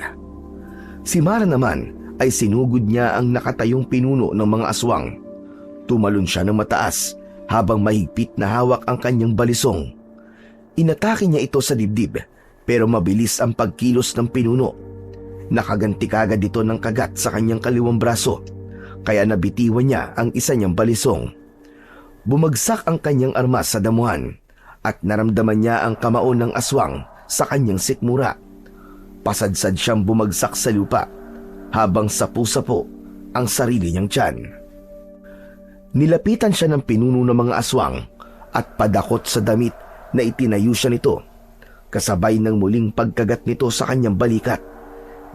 Speaker 1: Si Mara naman ay sinugod niya ang nakatayong pinuno ng mga aswang. Tumalon siya ng mataas habang mahigpit na hawak ang kanyang balisong. Inatake niya ito sa dibdib pero mabilis ang pagkilos ng pinuno. Nakaganti kagad ito ng kagat sa kanyang kaliwang braso kaya nabitiwan niya ang isa niyang balisong. Bumagsak ang kanyang armas sa damuhan at naramdaman niya ang kamao ng aswang sa kanyang sikmura. Pasadsad siyang bumagsak sa lupa habang sapu-sapo ang sarili niyang tiyan. Nilapitan siya ng pinuno ng mga aswang at padakot sa damit na itinayo siya nito, kasabay ng muling pagkagat nito sa kanyang balikat.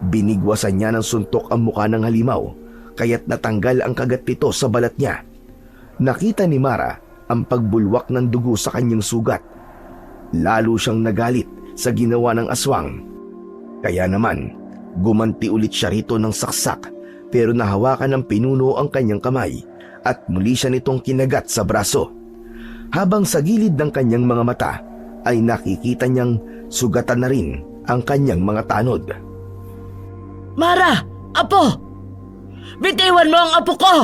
Speaker 1: Binigwasan niya ng suntok ang mukha ng halimaw, kaya't natanggal ang kagat nito sa balat niya. Nakita ni Mara ang pagbulwak ng dugo sa kanyang sugat. Lalo siyang nagalit sa ginawa ng aswang. Kaya naman, gumanti ulit siya rito ng saksak, pero nahawakan ng pinuno ang kanyang kamay at muli siya nitong kinagat sa braso. Habang sa gilid ng kanyang mga mata ay nakikita niyang sugatan na rin ang kanyang mga tanod.
Speaker 3: Mara! Apo! Bitiwan mo ang apo ko!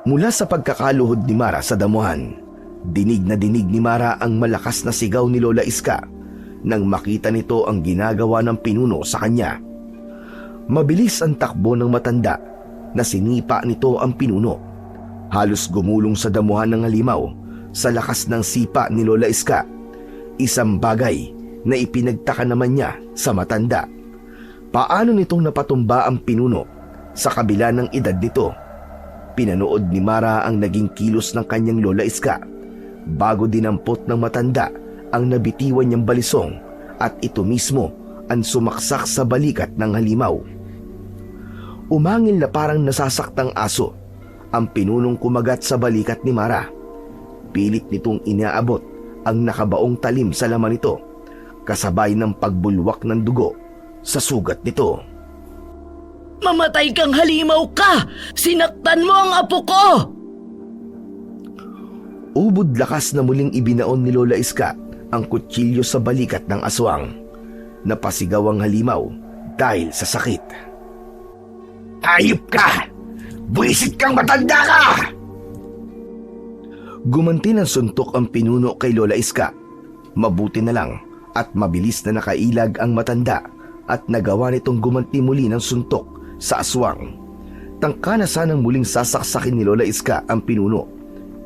Speaker 1: Mula sa pagkakaluhod ni Mara sa damuhan, dinig na dinig ni Mara ang malakas na sigaw ni Lola Iska nang makita nito ang ginagawa ng pinuno sa kanya. Mabilis ang takbo ng matanda na sinipa nito ang pinuno. Halos gumulong sa damuhan ng halimaw sa lakas ng sipa ni Lola Iska. Isang bagay na ipinagtaka naman niya sa matanda. Paano nitong napatumba ang pinuno sa kabila ng edad nito? Pinanood ni Mara ang naging kilos ng kanyang Lola Iska bago dinampot ng matanda ang nabitiwan niyang balisong at ito mismo ang sumaksak sa balikat ng halimaw. Umangil na parang nasasaktang aso ang pinunong kumagat sa balikat ni Mara. Pilit nitong inaabot ang nakabaong talim sa laman nito kasabay ng pagbulwak ng dugo sa sugat nito.
Speaker 3: Mamatay kang halimaw ka! Sinaktan mo ang apo ko!
Speaker 1: Ubod lakas na muling ibinaon ni Lola Iska ang kutsilyo sa balikat ng aswang. Napasigaw ang halimaw dahil sa sakit. Hayop ka! Buwisit kang matanda ka! Gumanti ng suntok ang pinuno kay Lola Iska. Mabuti na lang at mabilis na nakailag ang matanda at nagawa nitong gumanti muli ng suntok sa aswang. Tangka na sanang muling sasaksakin ni Lola Iska ang pinuno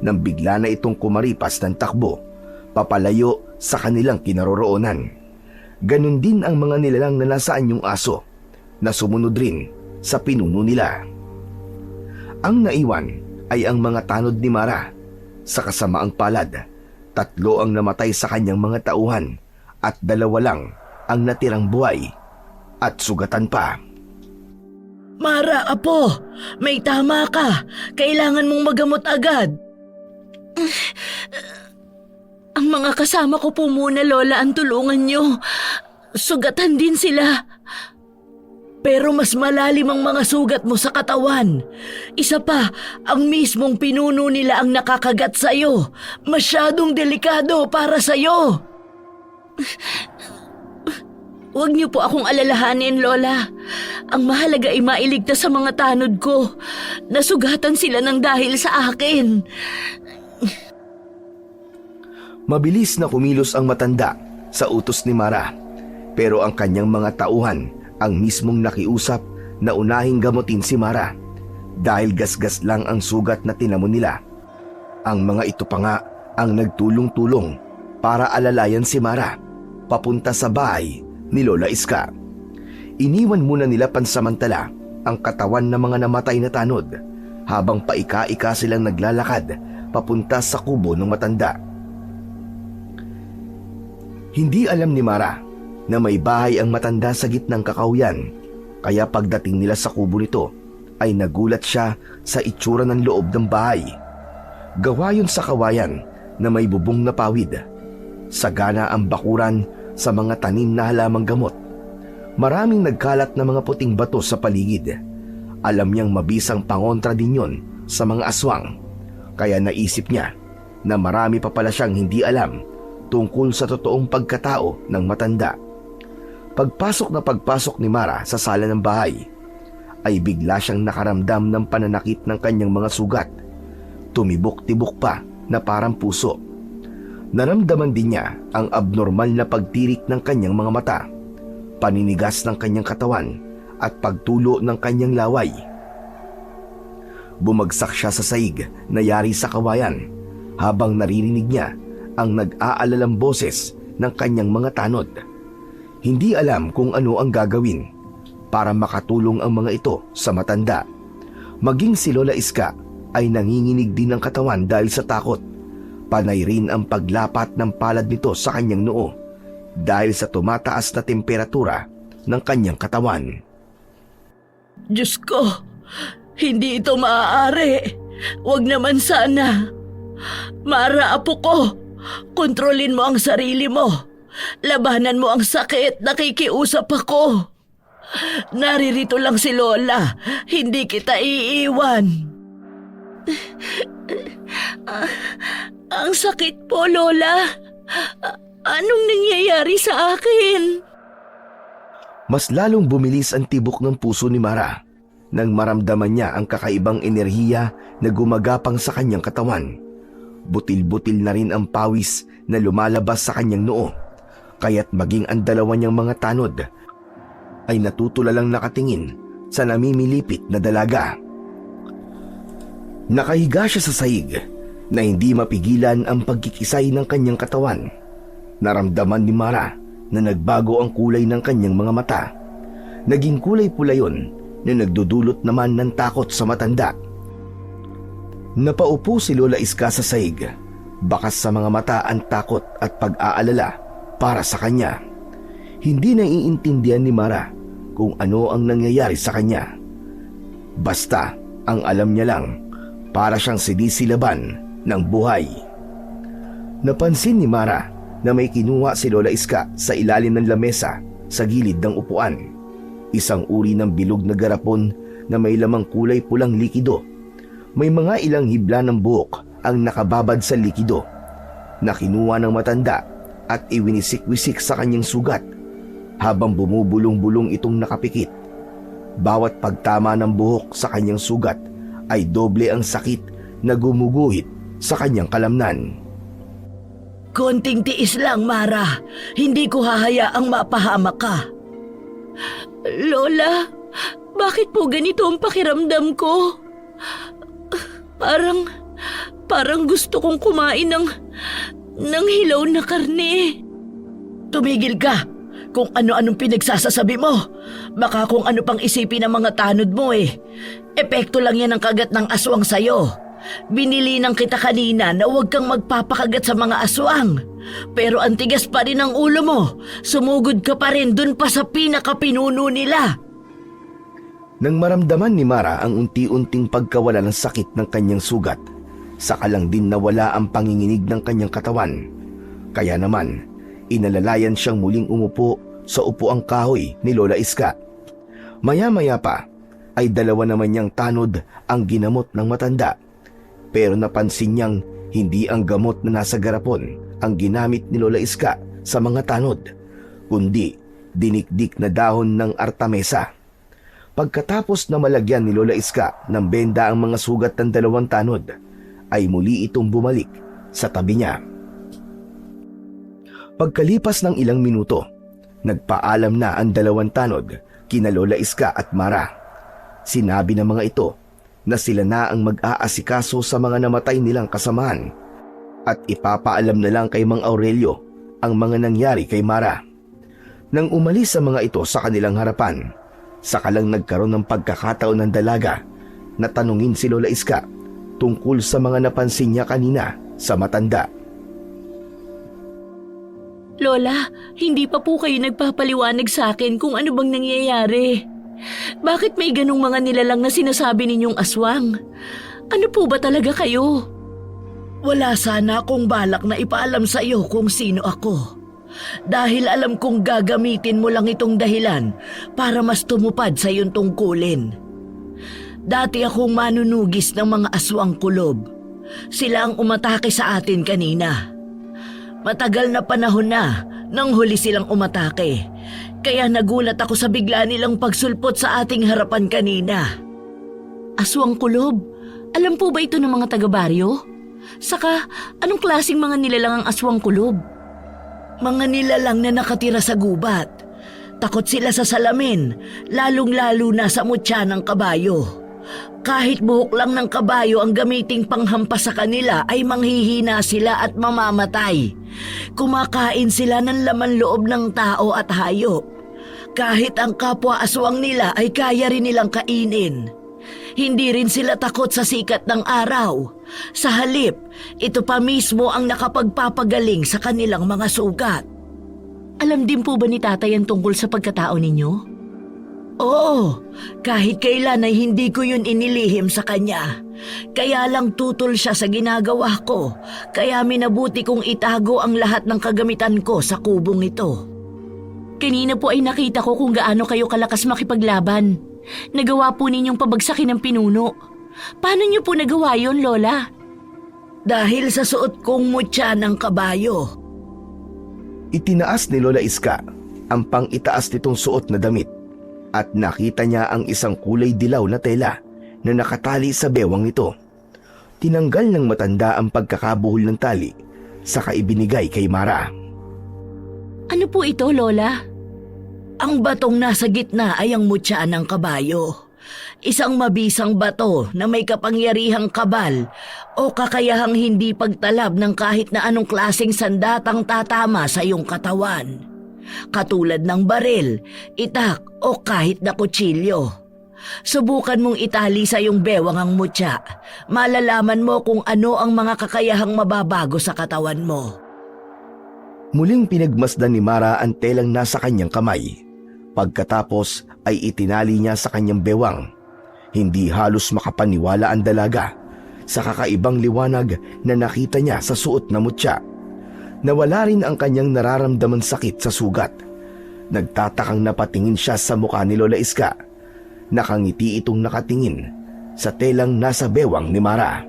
Speaker 1: nang bigla na itong kumaripas ng takbo papalayo sa kanilang kinaroroonan. Ganon din ang mga nilalang na nasa anyong aso na sumunod rin sa pinuno nila. Ang naiwan ay ang mga tanod ni Mara. Sa kasamaang palad, 3 ang namatay sa kanyang mga tauhan at 2 lang ang natirang buhay at sugatan pa.
Speaker 3: Mara, apo, may tama ka. Kailangan mong magamot agad.
Speaker 2: Ang mga kasama ko po muna, Lola, ang tulungan nyo. Sugatan din sila.
Speaker 3: Pero mas malalim ang mga sugat mo sa katawan. Isa pa, ang mismong pinuno nila ang nakakagat sa'yo. Masyadong delikado para sa'yo.
Speaker 2: Huwag niyo po akong alalahanin, Lola. Ang mahalaga ay mailigtas sa mga tanod ko. Nasugatan sila ng dahil sa akin.
Speaker 1: Mabilis na kumilos ang matanda sa utos ni Mara, pero ang kanyang mga tauhan ang mismong nakiusap na unahing gamutin si Mara dahil gasgas lang ang sugat na tinamo nila. Ang mga ito pa nga ang nagtulong-tulong para alalayan si Mara papunta sa bahay ni Lola Iska. Iniwan muna nila pansamantala ang katawan ng mga namatay na tanod habang paika-ika silang naglalakad papunta sa kubo ng matanda. Hindi alam ni Mara na may bahay ang matanda sa gitnang kakauyan, kaya pagdating nila sa kubo nito ay nagulat siya sa itsura ng loob ng bahay. Gawa yun sa kawayan na may bubong na pawid. Sagana ang bakuran sa mga tanim na halamang gamot. Maraming nagkalat na mga puting bato sa paligid. Alam niyang mabisang pangontra din yon sa mga aswang, kaya naisip niya na marami pa pala siyang hindi alam tungkol sa totoong pagkatao ng matanda. Pagpasok ni Mara sa sala ng bahay, ay bigla siyang nakaramdam ng pananakit ng kanyang mga sugat. Tumibok-tibok pa na parang puso. Naramdaman din niya ang abnormal na pagtirik ng kanyang mga mata, paninigas ng kanyang katawan at pagtulo ng kanyang laway. Bumagsak siya sa saig na yari sa kawayan habang naririnig niya ang nag-aalalang boses ng kanyang mga tanod. Hindi alam kung ano ang gagawin para makatulong ang mga ito sa matanda. Maging si Lola Iska ay nanginginig din ng katawan dahil sa takot. Panay rin ang paglapat ng palad nito sa kanyang noo dahil sa tumataas na temperatura ng kanyang katawan.
Speaker 3: Diyos ko, hindi ito maaari. Huwag naman sana. Mara, apo ko, kontrolin mo ang sarili mo. Labanan mo ang sakit, nakikiusap ako. Naririto lang si Lola, hindi kita iiwan. Ang sakit po, Lola. Anong nangyayari sa akin?
Speaker 1: Mas lalong bumilis ang tibok ng puso ni Mara nang maramdaman niya ang kakaibang enerhiya na gumagapang sa kanyang katawan. Butil-butil na rin ang pawis na lumalabas sa kanyang noo, kaya't maging ang 2 niyang mga tanod ay natutulalang nakatingin sa namimilipit na dalaga. Nakahiga siya sa saig na hindi mapigilan ang pagkikisay ng kanyang katawan. Naramdaman ni Mara na nagbago ang kulay ng kanyang mga mata. Naging kulay pula yun na nagdudulot naman ng takot sa matanda. Napaupo si Lola Iska sa sahig. Bakas sa mga mata ang takot at pag-aalala para sa kanya. Hindi naiintindihan ni Mara kung ano ang nangyayari sa kanya. Basta ang alam niya lang, para siyang sinisilaban ng buhay. Napansin ni Mara na may kinuha si Lola Iska sa ilalim ng lamesa sa gilid ng upuan. Isang uri ng bilog na garapon na may lamang kulay pulang likido. May mga ilang hibla ng buhok ang nakababad sa likido na kinuha ng matanda at iwinisik-wisik sa kanyang sugat habang bumubulong-bulong itong nakapikit. Bawat pagtama ng buhok sa kanyang sugat ay doble ang sakit na gumuguhit sa kanyang kalamnan.
Speaker 3: Konting tiis lang, Mara. Hindi ko hahayaang mapahamak ka. Lola, bakit po ganito ang pakiramdam ko? Parang gusto kong kumain ng hilaw na karne. Tumigil ka! Kung ano-anong pinagsasasabi mo. Baka kung ano pang isipin ng mga tanod mo eh. Epekto lang yan ang kagat ng aswang sayo. Binili ng kita kanina na huwag kang magpapakagat sa mga aswang. Pero ang tigas pa rin ang ulo mo. Sumugod ka pa rin dun pa sa pinakapinuno nila.
Speaker 1: Nang maramdaman ni Mara ang unti-unting pagkawala ng sakit ng kanyang sugat, saka lang din nawala ang panginginig ng kanyang katawan. Kaya naman, inalalayan siyang muling umupo sa upuang kahoy ni Lola Iska. Maya-maya pa ay dalawa naman niyang tanod ang ginamot ng matanda. Pero napansin niyang hindi ang gamot na nasa garapon ang ginamit ni Lola Iska sa mga tanod, kundi dinikdik na dahon ng artamesa. Pagkatapos na malagyan ni Lola Iska ng benda ang mga sugat ng dalawang tanod, ay muli itong bumalik sa tabi niya. Pagkalipas ng ilang minuto, nagpaalam na ang dalawang tanod kina Lola Iska at Mara. Sinabi ng mga ito na sila na ang mag-aasikaso sa mga namatay nilang kasamahan at ipapaalam na lang kay Mang Aurelio ang mga nangyari kay Mara. Nang umalis sa mga ito sa kanilang harapan, saka lang nagkaroon ng pagkakataon ng dalaga na tanungin si Lola Iska tungkol sa mga napansin niya kanina sa matanda.
Speaker 2: Lola, hindi pa po kayo nagpapaliwanag sa akin kung ano bang nangyayari. Bakit may ganong mga nilalang na sinasabi ninyong aswang? Ano po ba talaga kayo?
Speaker 3: Wala sana akong balak na ipaalam sa iyo kung sino ako. Dahil alam kong gagamitin mo lang itong dahilan para mas tumupad sa iyong tungkulin. Dati akong manunugis ng mga aswang kulob. Sila ang umatake sa atin kanina. Matagal na panahon na nang huli silang umatake. Kaya nagulat ako sa bigla nilang pagsulpot sa ating harapan kanina.
Speaker 2: Aswang kulob? Alam po ba ito ng mga taga-baryo? Saka, anong klaseng mga nilalang ang aswang kulob?
Speaker 3: Mga nilalang na nakatira sa gubat. Takot sila sa salamin, lalong-lalo na sa mutya ng kabayo. Kahit buhok lang ng kabayo ang gamiting panghampas sa kanila ay manghihina sila at mamamatay. Kumakain sila ng laman loob ng tao at hayop. Kahit ang kapwa aswang nila ay kaya rin nilang kainin. Hindi rin sila takot sa sikat ng araw. Sa halip, ito pa mismo ang nakapagpapagaling sa kanilang mga sugat.
Speaker 2: Alam din po ba ni tatay ang tungkol sa pagkatao ninyo?
Speaker 3: Oo, kahit kailan ay hindi ko yun inilihim sa kanya. Kaya lang tutol siya sa ginagawa ko, kaya minabuti kong itago ang lahat ng kagamitan ko sa kubong ito.
Speaker 2: Kanina po ay nakita ko kung gaano kayo kalakas makipaglaban. Nagawa po ninyong pabagsakin ng pinuno. Paano niyo po nagawa yun, Lola?
Speaker 3: Dahil sa suot kong mutya ng kabayo.
Speaker 1: Itinaas ni Lola Iska ang pang-itaas nitong suot na damit at nakita niya ang isang kulay dilaw na tela na nakatali sa bewang nito. Tinanggal ng matanda ang pagkakabuhol ng tali saka ibinigay kay Mara.
Speaker 2: Ano po ito, Lola?
Speaker 3: Ang batong nasa gitna ay ang mutya ng kabayo. Isang mabisang bato na may kapangyarihang kabal o kakayahang hindi pagtalab ng kahit na anong klaseng sandatang tatama sa iyong katawan. Katulad ng baril, itak o kahit na kutsilyo. Subukan mong itali sa iyong bewang ang mutya. Malalaman mo kung ano ang mga kakayahang mababago sa katawan mo.
Speaker 1: Muling pinagmasdan ni Mara ang telang nasa kanyang kamay. Pagkatapos ay itinali niya sa kanyang bewang. Hindi halos makapaniwala ang dalaga sa kakaibang liwanag na nakita niya sa suot na mutya. Nawala rin ang kanyang nararamdaman sakit sa sugat. Nagtatakang napatingin siya sa mukha ni Lola Iska. Nakangiti itong nakatingin sa telang nasa bewang ni Mara.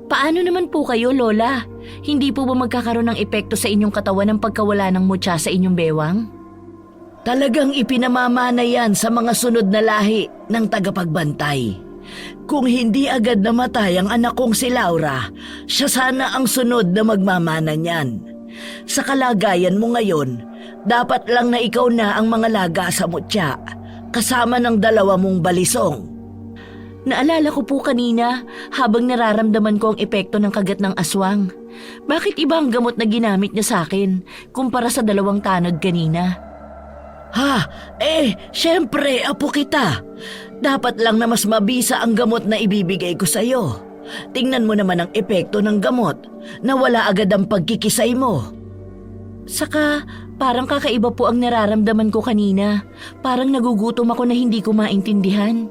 Speaker 2: Paano naman po kayo, Lola? Hindi po ba magkakaroon ng epekto sa inyong katawan ng pagkawala ng mutya sa inyong bewang?
Speaker 3: Talagang ipinamamana yan sa mga sunod na lahi ng tagapagbantay. Kung hindi agad namatay ang anak kong si Laura, siya sana ang sunod na magmamana niyan. Sa kalagayan mo ngayon, dapat lang na ikaw na ang mga laga sa mutya, kasama ng 2 mong balisong.
Speaker 2: Naalala ko po kanina habang nararamdaman ko ang epekto ng kagat ng aswang. Bakit iba ang gamot na ginamit niya sa akin kumpara sa 2 tanod kanina?
Speaker 3: Syempre, apo kita. Dapat lang na mas mabisa ang gamot na ibibigay ko sa'yo. Tingnan mo naman ang epekto ng gamot. Nawala agad ang pagkikisay mo.
Speaker 2: Saka parang kakaiba po ang nararamdaman ko kanina. Parang nagugutom ako na hindi ko maintindihan.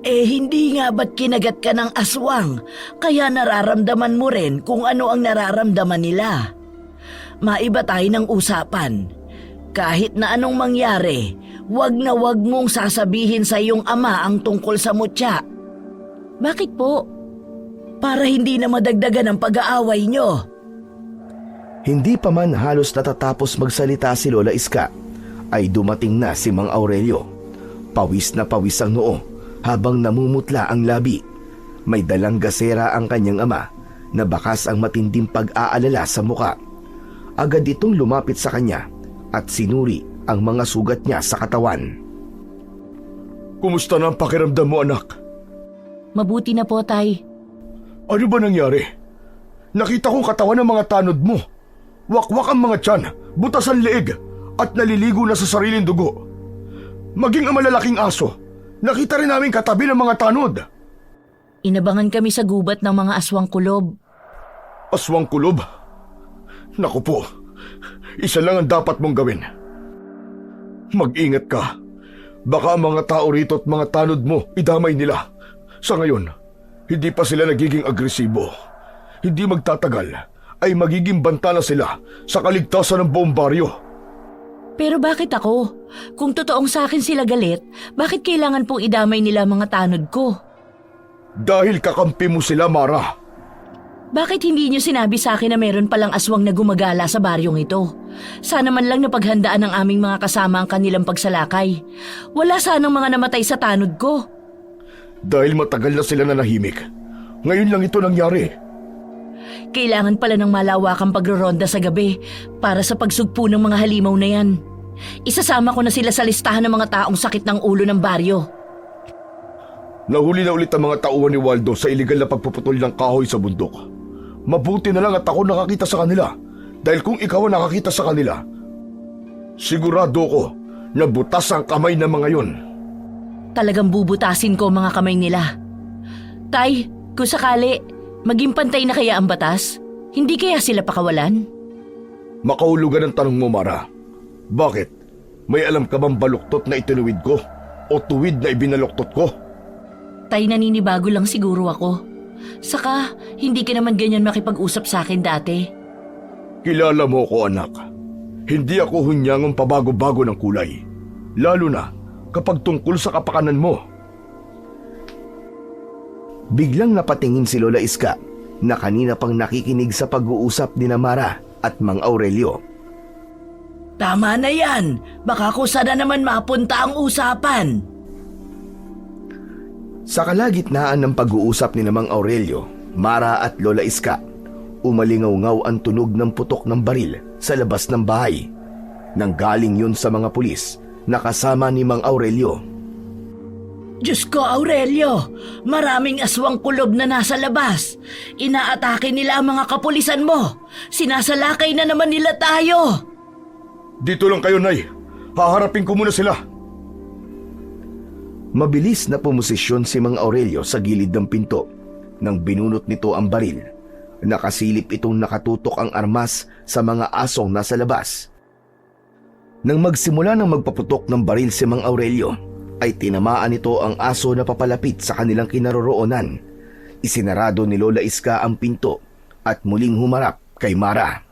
Speaker 3: Hindi nga ba't kinagat ka ng aswang? Kaya nararamdaman mo rin kung ano ang nararamdaman nila. Maiba tayo ng usapan. Kahit na anong mangyari, wag na wag mong sasabihin sa iyong ama ang tungkol sa mutya.
Speaker 2: Bakit po?
Speaker 3: Para hindi na madagdagan ang pag-aaway nyo.
Speaker 1: Hindi pa man halos natatapos magsalita si Lola Iska, ay dumating na si Mang Aurelio. Pawis na pawis ang noo habang namumutla ang labi. May dalang gasera ang kanyang ama na bakas ang matinding pag-aalala sa muka. Agad itong lumapit sa kanya at sinuri ang mga sugat niya sa katawan. Kumusta na ang pakiramdam mo, anak?
Speaker 2: Mabuti na po, Tay.
Speaker 1: Ano ba nangyari? Nakita kong katawan ng mga tanod mo. Wakwak ang mga tiyan, butas ang leeg, at naliligo na sa sariling dugo. Maging ang malalaking aso, nakita rin namin katabi ng mga tanod.
Speaker 2: Inabangan kami sa gubat ng mga aswang kulob.
Speaker 1: Aswang kulob? Naku po, isa lang ang dapat mong gawin. Mag-ingat ka. Baka ang mga tao rito at mga tanod mo idamay nila. Sa ngayon, hindi pa sila nagiging agresibo. Hindi magtatagal ay magiging banta na sila sa kaligtasan ng buong baryo.
Speaker 2: Pero bakit ako? Kung totoong sa akin sila galit, bakit kailangan pong idamay nila mga tanod ko?
Speaker 1: Dahil kakampi mo sila, Mara.
Speaker 2: Bakit hindi niyo sinabi sa akin na meron palang aswang na gumagala sa baryong ito? Sana man lang napaghandaan ng aming mga kasama ang kanilang pagsalakay. Wala sanang mga namatay sa tanod ko.
Speaker 1: Dahil matagal na sila nanahimik. Ngayon lang ito nangyari.
Speaker 2: Kailangan pala ng malawakang pagroronda sa gabi para sa pagsugpo ng mga halimaw na yan. Isasama ko na sila sa listahan ng mga taong sakit ng ulo ng baryo.
Speaker 1: Nahuli na ulit ang mga tauhan ni Waldo sa iligal na pagpuputol ng kahoy sa bundok. Mabuti na lang at ako nakakita sa kanila. Dahil kung ikaw ang nakakita sa kanila, sigurado ko na butas ang kamay ng mga yon.
Speaker 2: Talagang bubutasin ko ang mga kamay nila. Tay, kung sakali, maging pantay na kaya ang batas? Hindi kaya sila pakawalan?
Speaker 1: Makaulugan ang tanong mo, Mara. Bakit? May alam ka bang baluktot na itinuwid ko? O tuwid na ibinaluktot ko?
Speaker 2: Tay, naninibago lang siguro ako. Saka, hindi ka naman ganyan makipag-usap sa akin dati.
Speaker 1: Kilala mo ko, anak. Hindi ako hunyangong pabago-bago ng kulay. Lalo na kapag tungkol sa kapakanan mo. Biglang napatingin si Lola Iska na kanina pang nakikinig sa pag-uusap ni Mara at Mang Aurelio.
Speaker 3: Tama na yan. Baka kung sana naman mapunta ang usapan.
Speaker 1: Sa kalagitnaan ng pag-uusap ni Mang Aurelio, Mara at Lola Iska, umalingaw-ngaw ang tunog ng putok ng baril sa labas ng bahay. Nanggaling yun sa mga pulis na kasama ni Mang Aurelio.
Speaker 3: Diyos ko, Aurelio, maraming aswang kulob na nasa labas. Inaatake nila ang mga kapulisan mo. Sinasalakay na naman nila tayo.
Speaker 1: Dito lang kayo, Nay. Haharapin ko muna sila. Mabilis na pumosisyon si Mang Aurelio sa gilid ng pinto nang binunot nito ang baril. Nakasilip itong nakatutok ang armas sa mga asong nasa labas. Nang magsimula ng magpaputok ng baril si Mang Aurelio, ay tinamaan nito ang aso na papalapit sa kanilang kinaroroonan. Isinarado ni Lola Iska ang pinto at muling humarap kay Mara.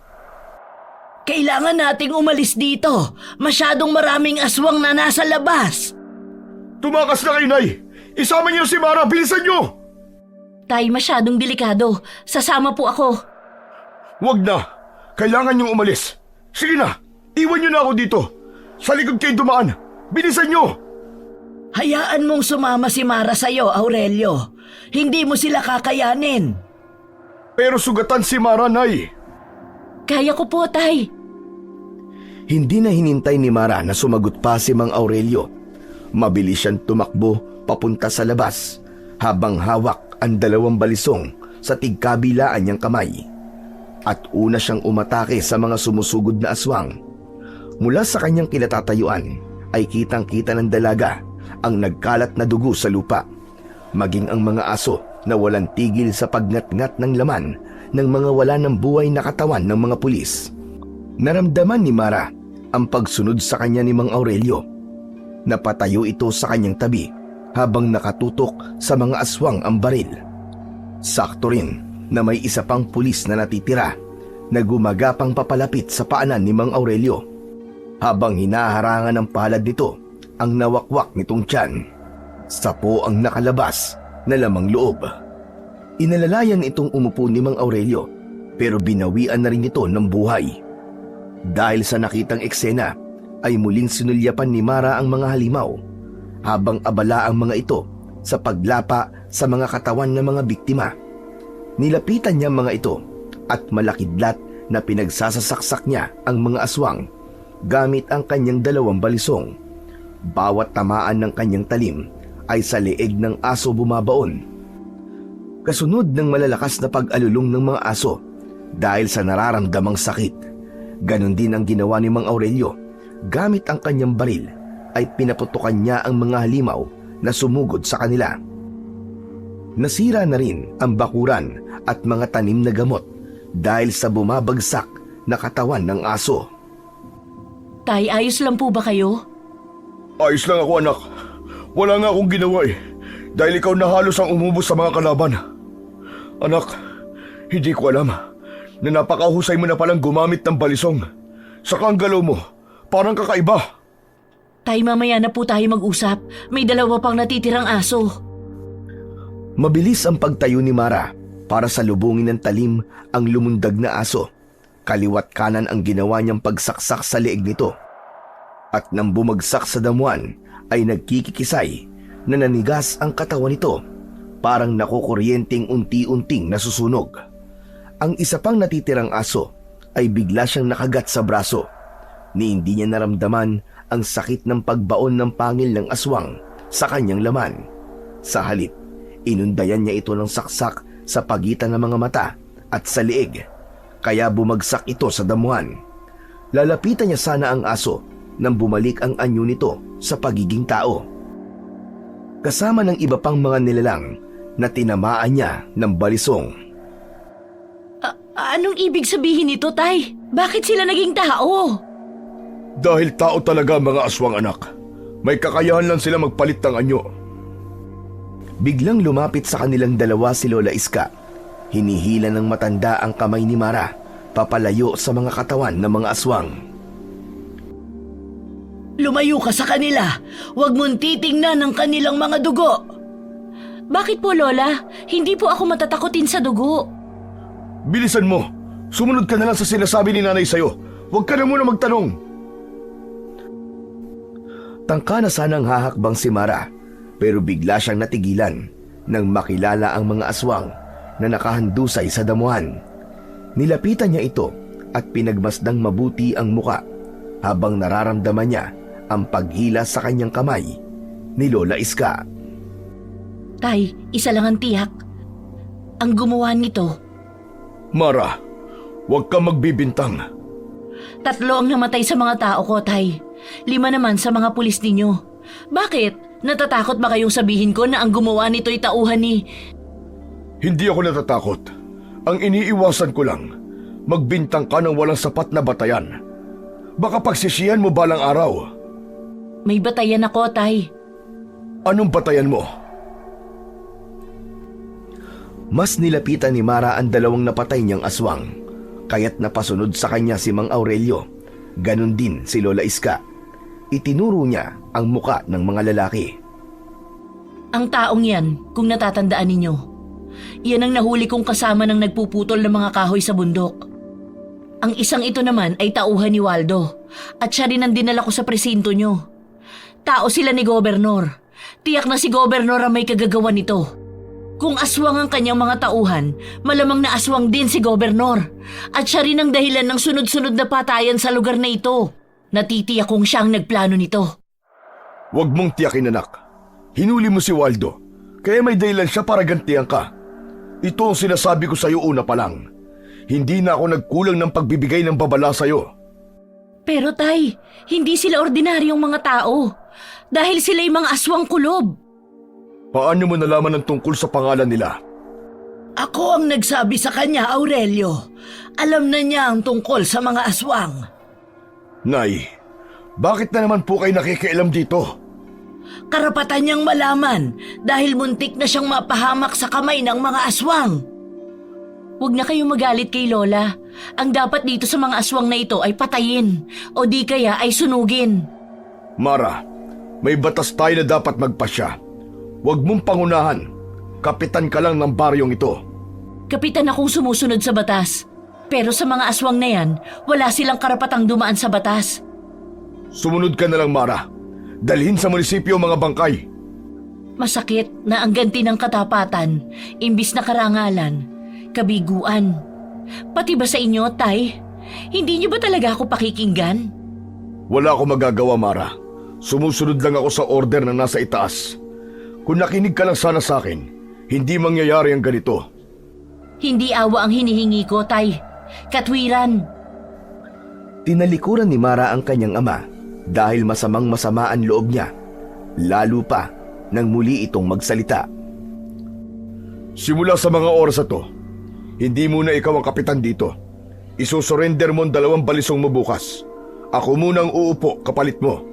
Speaker 3: Kailangan nating umalis dito. Masyadong maraming aswang na nasa labas.
Speaker 1: Tumakas na kayo, Nay! Isama niyo si Mara! Bilisan niyo!
Speaker 2: Tay, masyadong delikado. Sasama po ako.
Speaker 1: Wag na! Kailangan niyong umalis! Sige na! Iwan niyo na ako dito! Sa likod kayo dumaan! Bilisan niyo!
Speaker 3: Hayaan mong sumama si Mara sa'yo, Aurelio. Hindi mo sila kakayanin.
Speaker 1: Pero sugatan si Mara, Nay!
Speaker 2: Kaya ko po, Tay.
Speaker 1: Hindi na hinintay ni Mara na sumagot pa si Mang Aurelio. Mabilis siyang tumakbo papunta sa labas habang hawak ang dalawang balisong sa tigkabilaan niyang kamay. At una siyang umatake sa mga sumusugod na aswang. Mula sa kanyang kinatatayuan ay kitang-kita ng dalaga ang nagkalat na dugo sa lupa, maging ang mga aso na walang tigil sa pagngat-ngat ng laman ng mga wala ng buhay na katawan ng mga pulis. Naramdaman ni Mara ang pagsunod sa kanya ni Mang Aurelio. Napatayo ito sa kanyang tabi habang nakatutok sa mga aswang ang baril. Sakto rin na may isa pang pulis na natitira na gumagapang papalapit sa paanan ni Mang Aurelio habang hinaharangan ng palad nito ang nawakwak nitong tiyan. Sapo ang nakalabas na lamang loob. Inalalayan itong umupo ni Mang Aurelio pero binawian na rin ito ng buhay. Dahil sa nakitang eksena ay muling sinulyapan ni Mara ang mga halimaw habang abala ang mga ito sa paglapa sa mga katawan ng mga biktima. Nilapitan niya mga ito at malakidlat na pinagsasasaksak niya ang mga aswang gamit ang kanyang dalawang balisong. Bawat tamaan ng kanyang talim ay sa leeg ng aso bumabaon. Kasunod ng malalakas na pag-alulong ng mga aso dahil sa nararamdamang sakit. Ganon din ang ginawa ni Mang Aurelio. Gamit ang kanyang baril ay pinaputukan niya ang mga halimaw na sumugod sa kanila. Nasira na rin ang bakuran at mga tanim na gamot dahil sa bumabagsak na katawan ng aso.
Speaker 2: Tay, ayos lang po ba kayo?
Speaker 1: Ayos lang ako, anak. Wala nga akong ginawa dahil ikaw na halos ang umubos sa mga kalaban. Anak, hindi ko alam na napakahusay mo na palang gumamit ng balisong. Saka ang galaw mo, parang kakaiba.
Speaker 2: Tay, mamaya na po tayo mag-usap. May dalawa pang natitirang aso.
Speaker 1: Mabilis ang pagtayo ni Mara para salubungin ng talim ang lumundag na aso. Kaliwat kanan ang ginawa niyang pagsaksak sa leeg nito. At nang bumagsak sa damuhan ay nagkikikisay na nanigas ang katawan nito. Parang nakukuryenteng unti-unting nasusunog. Ang isa pang natitirang aso ay bigla siyang nakagat sa braso. Ni hindi niya naramdaman ang sakit ng pagbaon ng pangil ng aswang sa kanyang laman. Sa halip, inundayan niya ito ng saksak sa pagitan ng mga mata at sa leeg, kaya bumagsak ito sa damuhan. Lalapitan niya sana ang aso nang bumalik ang anyo nito sa pagiging tao. Kasama ng iba pang mga nilalang na tinamaan niya ng balisong.
Speaker 2: Anong ibig sabihin nito, Tay? Bakit sila naging tao?
Speaker 1: Dahil tao talaga mga aswang, anak. May kakayahan lang sila magpalit ng anyo. Biglang lumapit sa kanilang dalawa si Lola Iska. Hinihila ng matanda ang kamay ni Mara, papalayo sa mga katawan ng mga aswang.
Speaker 3: Lumayo ka sa kanila. Huwag mong titingnan ang kanilang mga dugo.
Speaker 2: Bakit po, Lola? Hindi po ako matatakotin sa dugo.
Speaker 1: Bilisan mo! Sumunod ka na lang sa sinasabi ni nanay sa'yo. Huwag ka na muna magtanong. Tangka na sanang hahakbang si Mara, pero bigla siyang natigilan nang makilala ang mga aswang na nakahandusay sa damuhan. Nilapitan niya ito at pinagmasdang mabuti ang muka habang nararamdaman niya ang paghila sa kanyang kamay ni Lola Iska.
Speaker 2: Tay, isa lang ang tiyak. Ang gumawa nito.
Speaker 1: Mara, huwag kang magbibintang.
Speaker 2: 3 ang namatay sa mga tao ko, Tay. 5 naman sa mga pulis ninyo. Bakit? Natatakot ba kayong sabihin ko na ang gumawa nito'y tauhan ni...
Speaker 1: Hindi ako natatakot. Ang iniiwasan ko lang, magbintang ka ng walang sapat na batayan. Baka pagsisiyan mo balang araw.
Speaker 2: May batayan ako, Tay.
Speaker 1: Anong batayan mo? Mas nilapitan ni Mara ang dalawang napatay niyang aswang, kaya't napasunod sa kanya si Mang Aurelio. Ganon din si Lola Iska. Itinuro niya ang muka ng mga lalaki.
Speaker 2: Ang taong yan, kung natatandaan ninyo, iyan ang nahuli kong kasama ng nagpuputol ng mga kahoy sa bundok. Ang isang ito naman ay tauhan ni Waldo, at siya rin ang dinala ko sa presinto nyo. Tao sila ni Gobernur. Tiyak na si Gobernur ang may kagagawa nito. Kung aswang ang kanyang mga tauhan, malamang na aswang din si Gobernur. At siya rin ang dahilan ng sunod-sunod na patayan sa lugar na ito. Natitiyak kong siya ang nagplano nito.
Speaker 1: Huwag mong tiyakin, anak. Hinuli mo si Waldo, kaya may dahilan siya para gantihan ka. Ito ang sinasabi ko sa iyo una pa lang. Hindi na ako nagkulang ng pagbibigay ng babala sa iyo.
Speaker 2: Pero Tay, hindi sila ordinaryong mga tao. Dahil sila'y mga aswang kulob.
Speaker 1: Paano mo nalaman ang tungkol sa pangalan nila?
Speaker 3: Ako ang nagsabi sa kanya, Aurelio. Alam na niya ang tungkol sa mga aswang.
Speaker 1: Nay, bakit na naman po kayo nakikialam dito?
Speaker 3: Karapatan niyang malaman dahil muntik na siyang mapahamak sa kamay ng mga aswang.
Speaker 2: Huwag na kayong magalit kay Lola. Ang dapat dito sa mga aswang na ito ay patayin o di kaya ay sunugin.
Speaker 1: Mara, may batas tayo na dapat magpasya. Huwag mong pangunahan. Kapitan ka lang ng baryong ito.
Speaker 2: Kapitan akong sumusunod sa batas. Pero sa mga aswang na yan, wala silang karapatang dumaan sa batas.
Speaker 1: Sumunod ka na lang, Mara. Dalhin sa munisipyo ang mga bangkay.
Speaker 2: Masakit na ang ganti ng katapatan, imbis na karangalan, kabiguan. Pati ba sa inyo, Tay? Hindi niyo ba talaga ako pakikinggan?
Speaker 1: Wala akong magagawa, Mara. Sumusunod lang ako sa order na nasa itaas. Kung nakinig ka lang sana sa akin, hindi mangyayari ang ganito.
Speaker 2: Hindi awa ang hinihingi ko, Tay. Katwiran.
Speaker 1: Tinalikuran ni Mara ang kanyang ama dahil masamang-masama ang loob niya. Lalo pa nang muli itong magsalita. Simula sa mga oras na to, hindi muna ikaw ang kapitan dito. Isusurrender mo ang 2 balisong mo bukas. Ako muna ang uupo kapalit mo.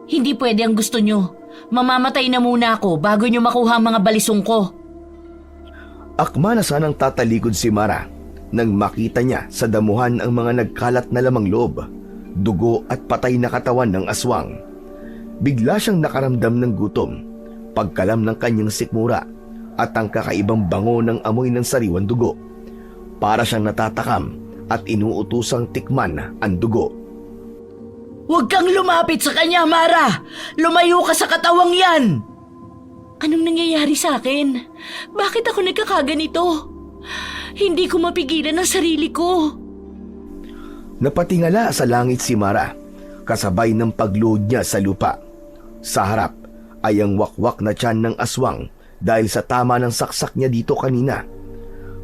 Speaker 2: Hindi pwede ang gusto nyo. Mamamatay na muna ako bago nyo makuha ang mga balisong ko.
Speaker 1: Akma na sanang tatalikod si Mara nang makita niya sa damuhan ang mga nagkalat na lamang loob, dugo at patay na katawan ng aswang. Bigla siyang nakaramdam ng gutom, pagkalam ng kanyang sikmura at ang kakaibang bango ng amoy ng sariwang dugo. Para siyang natatakam at inuutusang tikman ang dugo.
Speaker 3: Huwag kang lumapit sa kanya, Mara! Lumayo ka sa katawang yan!
Speaker 2: Anong nangyayari sa akin? Bakit ako nagkakaganito? Hindi ko mapigilan ang sarili ko.
Speaker 1: Napatingala sa langit si Mara, kasabay ng pagluhod niya sa lupa. Sa harap ay ang wakwak na tiyan ng aswang dahil sa tama ng saksak niya dito kanina.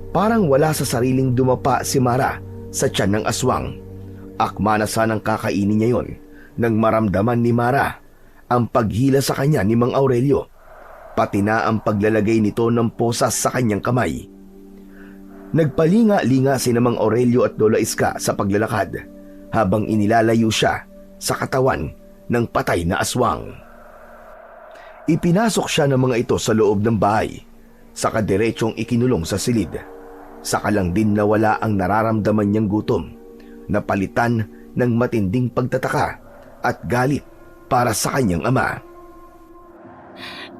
Speaker 1: Parang wala sa sariling dumapa si Mara sa tiyan ng aswang. Akma na sanang kakainin niya yon nang maramdaman ni Mara ang paghila sa kanya ni Mang Aurelio, pati na ang paglalagay nito ng posas sa kanyang kamay. Nagpalinga-linga si Mang Aurelio at Lola Iska sa paglalakad habang inilalayo siya sa katawan ng patay na aswang. Ipinasok siya ng mga ito sa loob ng bahay, saka diretsong ikinulong sa silid. Saka lang din nawala ang nararamdaman niyang gutom, napalitan ng matinding pagtataka at galit para sa kanyang ama.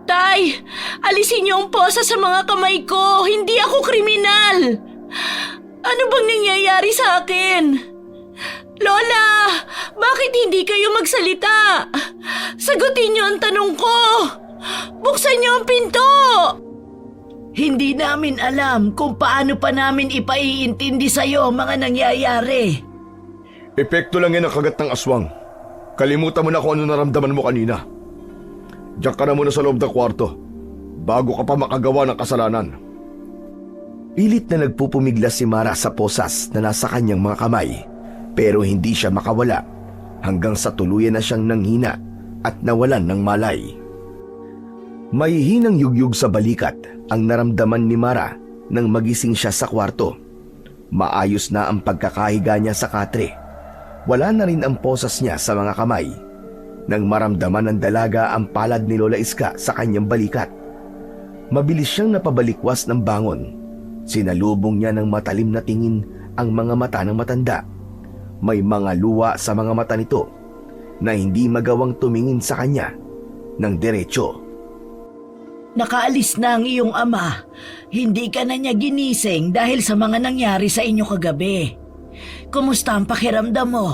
Speaker 2: Tay, alisin niyo ang posa sa mga kamay ko. Hindi ako kriminal. Ano bang nangyayari sa akin? Lola, bakit hindi kayo magsalita? Sagutin niyo ang tanong ko. Buksan niyo ang pinto.
Speaker 3: Hindi namin alam kung paano pa namin ipaiintindi sa'yo ang mga nangyayari.
Speaker 1: Epekto lang yan ang kagat ng aswang. Kalimutan mo na kung ano naramdaman mo kanina. Diyan ka na muna sa loob ng kwarto bago ka pa makagawa ng kasalanan. Pilit na nagpupumiglas si Mara sa posas na nasa kanyang mga kamay, pero hindi siya makawala hanggang sa tuluyan na siyang nanghina at nawalan ng malay. May hinang yugyug sa balikat ang naramdaman ni Mara nang magising siya sa kwarto. Maayos na ang pagkakahiga niya sa katre. Wala na rin ang posas niya sa mga kamay. Nang maramdaman ng dalaga ang palad ni Lola Iska sa kanyang balikat, mabilis siyang napabalikwas ng bangon. Sinalubong niya ng matalim na tingin ang mga mata ng matanda. May mga luwa sa mga mata nito na hindi magawang tumingin sa kanya ng diretsyo.
Speaker 3: Nakaalis na ang iyong ama. Hindi ka na niya ginising dahil sa mga nangyari sa inyo kagabi. Kumusta ang pakiramdam mo?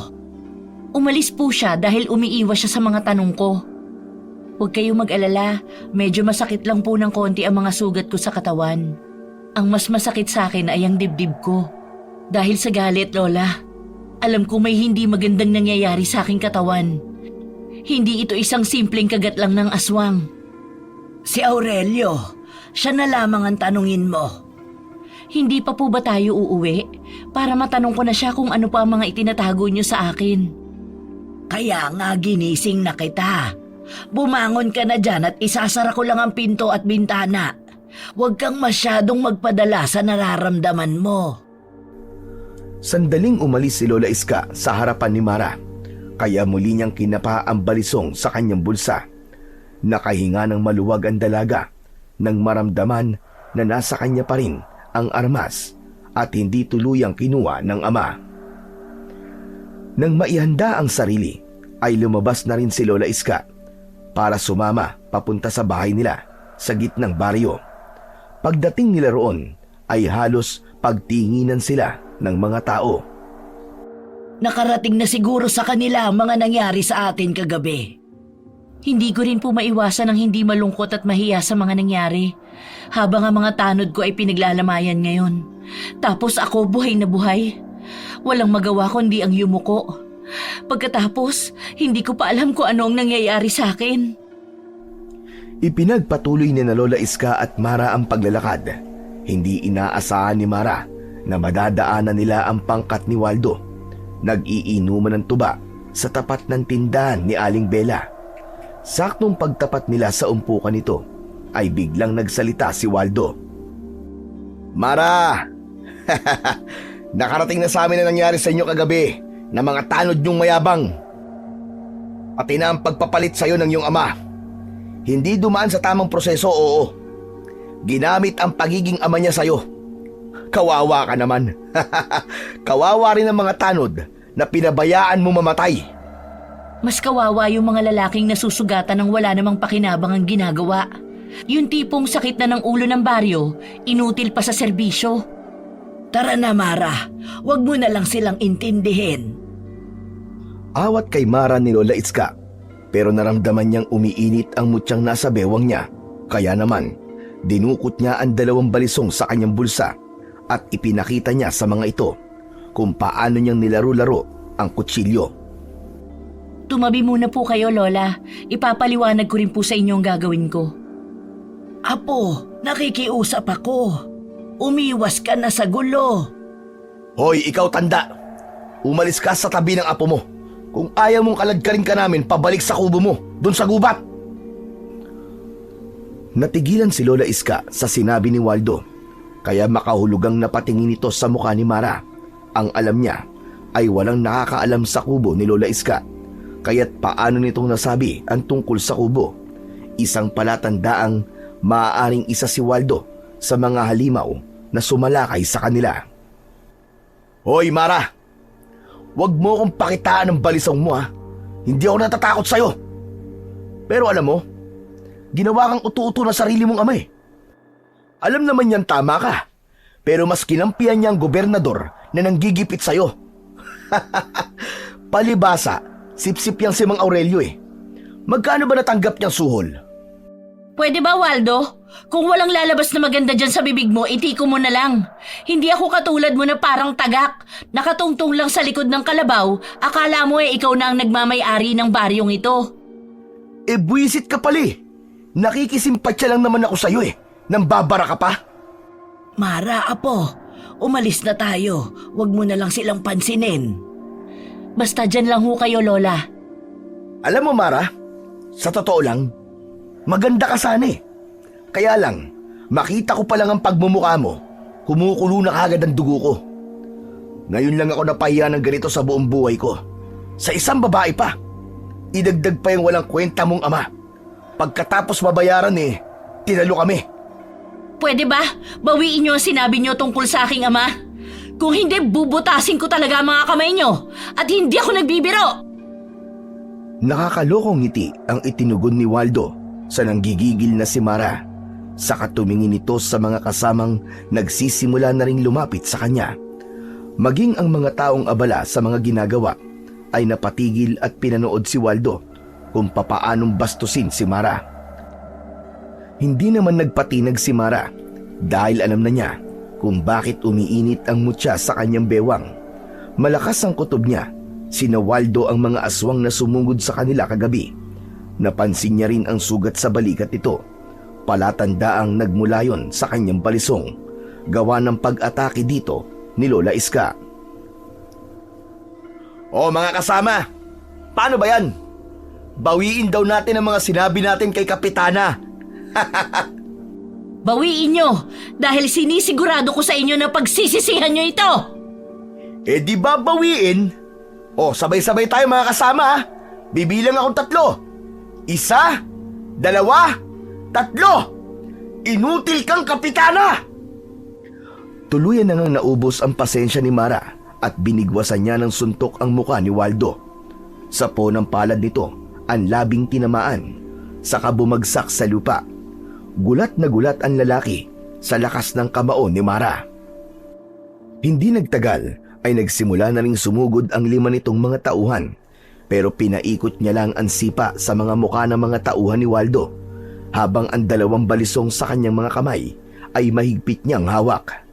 Speaker 2: Umalis po siya dahil umiiwas siya sa mga tanong ko. Huwag kayong mag-alala, medyo masakit lang po ng konti ang mga sugat ko sa katawan. Ang mas masakit sa akin ay ang dibdib ko. Dahil sa galit, Lola. Alam ko may hindi magandang nangyayari sa aking katawan. Hindi ito isang simpleng kagat lang ng aswang.
Speaker 3: Si Aurelio, siya na lamang ang tanungin mo.
Speaker 2: Hindi pa po ba tayo uuwi? Para matanong ko na siya kung ano pa ang mga itinatago niyo sa akin.
Speaker 3: Kaya nga ginising na kita. Bumangon ka na dyan at isasara ko lang ang pinto at bintana. Huwag kang masyadong magpadala sa nararamdaman mo.
Speaker 1: Sandaling umalis si Lola Iska sa harapan ni Mara, kaya muli niyang kinapa ang balisong sa kanyang bulsa. Nakahinga ng maluwag ang dalaga nang maramdaman na nasa kanya pa rin ang armas at hindi tuluyang kinuha ng ama. Nang maihanda ang sarili, ay lumabas na rin si Lola Iska para sumama papunta sa bahay nila sa gitnang baryo. Pagdating nila roon ay halos pagtinginan sila ng mga tao.
Speaker 3: Nakarating na siguro sa kanila ang mga nangyari sa atin kagabi.
Speaker 2: Hindi ko rin po maiwasan ang hindi malungkot at mahiya sa mga nangyari. Habang ang mga tanod ko ay pinaglalamayan ngayon. Tapos ako buhay na buhay. Walang magawa kundi ang yumuko. Pagkatapos, hindi ko pa alam kung ano ang nangyayari sa akin.
Speaker 1: Ipinagpatuloy ni na Lola Iska at Mara ang paglalakad. Hindi inaasahan ni Mara na madadaanan nila ang pangkat ni Waldo. Nag-iinuman ng tuba sa tapat ng tindahan ni Aling Bella. Saktong pagtapat nila sa umpukan nito ay biglang nagsalita si Waldo. Mara! Nakarating na sa amin na nangyari sa inyo kagabi na mga tanod niyong mayabang. Pati na ang pagpapalit sa iyo ng iyong ama. Hindi dumaan sa tamang proseso, oo. Ginamit ang pagiging ama niya sa iyo. Kawawa ka naman. Kawawa rin ang mga tanod na pinabayaan mo mamatay.
Speaker 2: Mas kawawa yung mga lalaking nasusugatan ng wala namang pakinabang ang ginagawa. Yung tipong sakit na ng ulo ng baryo, inutil pa sa serbisyo.
Speaker 3: Tara na, Mara. Huwag mo na lang silang intindihin.
Speaker 1: Awat kay Mara ni Lola Iska, pero naramdaman niyang umiinit ang mutyang nasa bewang niya. Kaya naman, dinukot niya ang 2 balisong sa kanyang bulsa at ipinakita niya sa mga ito kung paano niyang nilaro-laro ang kutsilyo.
Speaker 2: Tumabi muna po kayo, Lola. Ipapaliwanag ko rin po sa inyo ang gagawin ko.
Speaker 3: Apo, nakikiusap ako. Umiwas ka na sa gulo.
Speaker 1: Hoy, ikaw tanda! Umalis ka sa tabi ng apo mo. Kung ayaw mong kaladkarin ka namin, pabalik sa kubo mo, dun sa gubat! Natigilan si Lola Iska sa sinabi ni Waldo, kaya makahulugang napatingin ito sa mukha ni Mara. Ang alam niya ay walang nakakaalam sa kubo ni Lola Iska, kaya't paano nitong nasabi ang tungkol sa kubo. Isang palatandaang maaaring isa si Waldo sa mga halimaw na sumalakay sa kanila. Hoy Mara! Huwag mo akong pakitaan ng balisong mo ha. Hindi ako natatakot sa'yo. Pero alam mo, ginawa kang utu-uto na sarili mong ama eh. Alam naman yan tama ka. Pero mas kinampihan niya ang gobernador na nanggigipit sa'yo. Palibasa, sip-sip yang si Mang Aurelio eh. Magkano ba natanggap niyang suhol?
Speaker 2: Pwede ba, Waldo? Kung walang lalabas na maganda dyan sa bibig mo, itiko mo na lang. Hindi ako katulad mo na parang tagak. Nakatungtong lang sa likod ng kalabaw, akala mo ikaw na ang nagmamay-ari ng baryong ito.
Speaker 1: Buwisit ka pali. Nakikisimpatya lang naman ako sa'yo eh. Nang babara ka pa.
Speaker 3: Mara, apo, umalis na tayo. Huwag mo na lang silang pansinin.
Speaker 2: Basta dyan lang ho kayo, Lola.
Speaker 1: Alam mo Mara, sa totoo lang, Maganda ka sana eh. Kaya lang, makita ko pa lang ang pagmumukha mo, kumukulo na kagad ang dugo ko. Ngayon lang ako napahiya ng ganito sa buong buhay ko. Sa isang babae pa. Idagdag pa yung walang kwenta mong ama. Pagkatapos mabayaran tinalo kami.
Speaker 2: Pwede ba? Bawiin niyo ang sinabi niyo tungkol sa aking ama? Kung hindi, bubutasin ko talaga ang mga kamay niyo at hindi ako nagbibiro.
Speaker 1: Nakakalokong ngiti ang itinugon ni Waldo sa nanggigigil na si Mara. Saka tumingin ito sa mga kasamang nagsisimula na ring lumapit sa kanya. Maging ang mga taong abala sa mga ginagawa ay napatigil at pinanood si Waldo kung papaanong bastusin si Mara. Hindi naman nagpatinag si Mara dahil alam na niya kung bakit umiinit ang mutya sa kanyang bewang. Malakas ang kutob niya. Sina Waldo ang mga aswang na sumungod sa kanila kagabi. Napansin niya rin ang sugat sa balikat nito. Palatandaang nagmula yon sa kanyang balisong. Gawa ng pag-atake dito ni Lola Iska. O mga kasama, paano ba yan? Bawiin daw natin ang mga sinabi natin kay Kapitana.
Speaker 2: Bawiin niyo dahil sinisigurado ko sa inyo na pagsisisihan niyo ito.
Speaker 1: Di ba bawiin? O sabay-sabay tayo mga kasama ha. Bibilang akong 3. 1, 2, 3. Inutil kang Kapitana! Tuluyan na ngang naubos ang pasensya ni Mara at binigwasan niya ng suntok ang muka ni Waldo. Sa po ng palad nito, ang labing tinamaan, saka bumagsak sa lupa. Gulat na gulat ang lalaki sa lakas ng kamao ni Mara. Hindi nagtagal ay nagsimula na ring sumugod ang 5 nitong mga tauhan, pero pinaikot niya lang ang sipa sa mga muka ng mga tauhan ni Waldo, habang ang 2 balisong sa kanyang mga kamay ay mahigpit niyang hawak.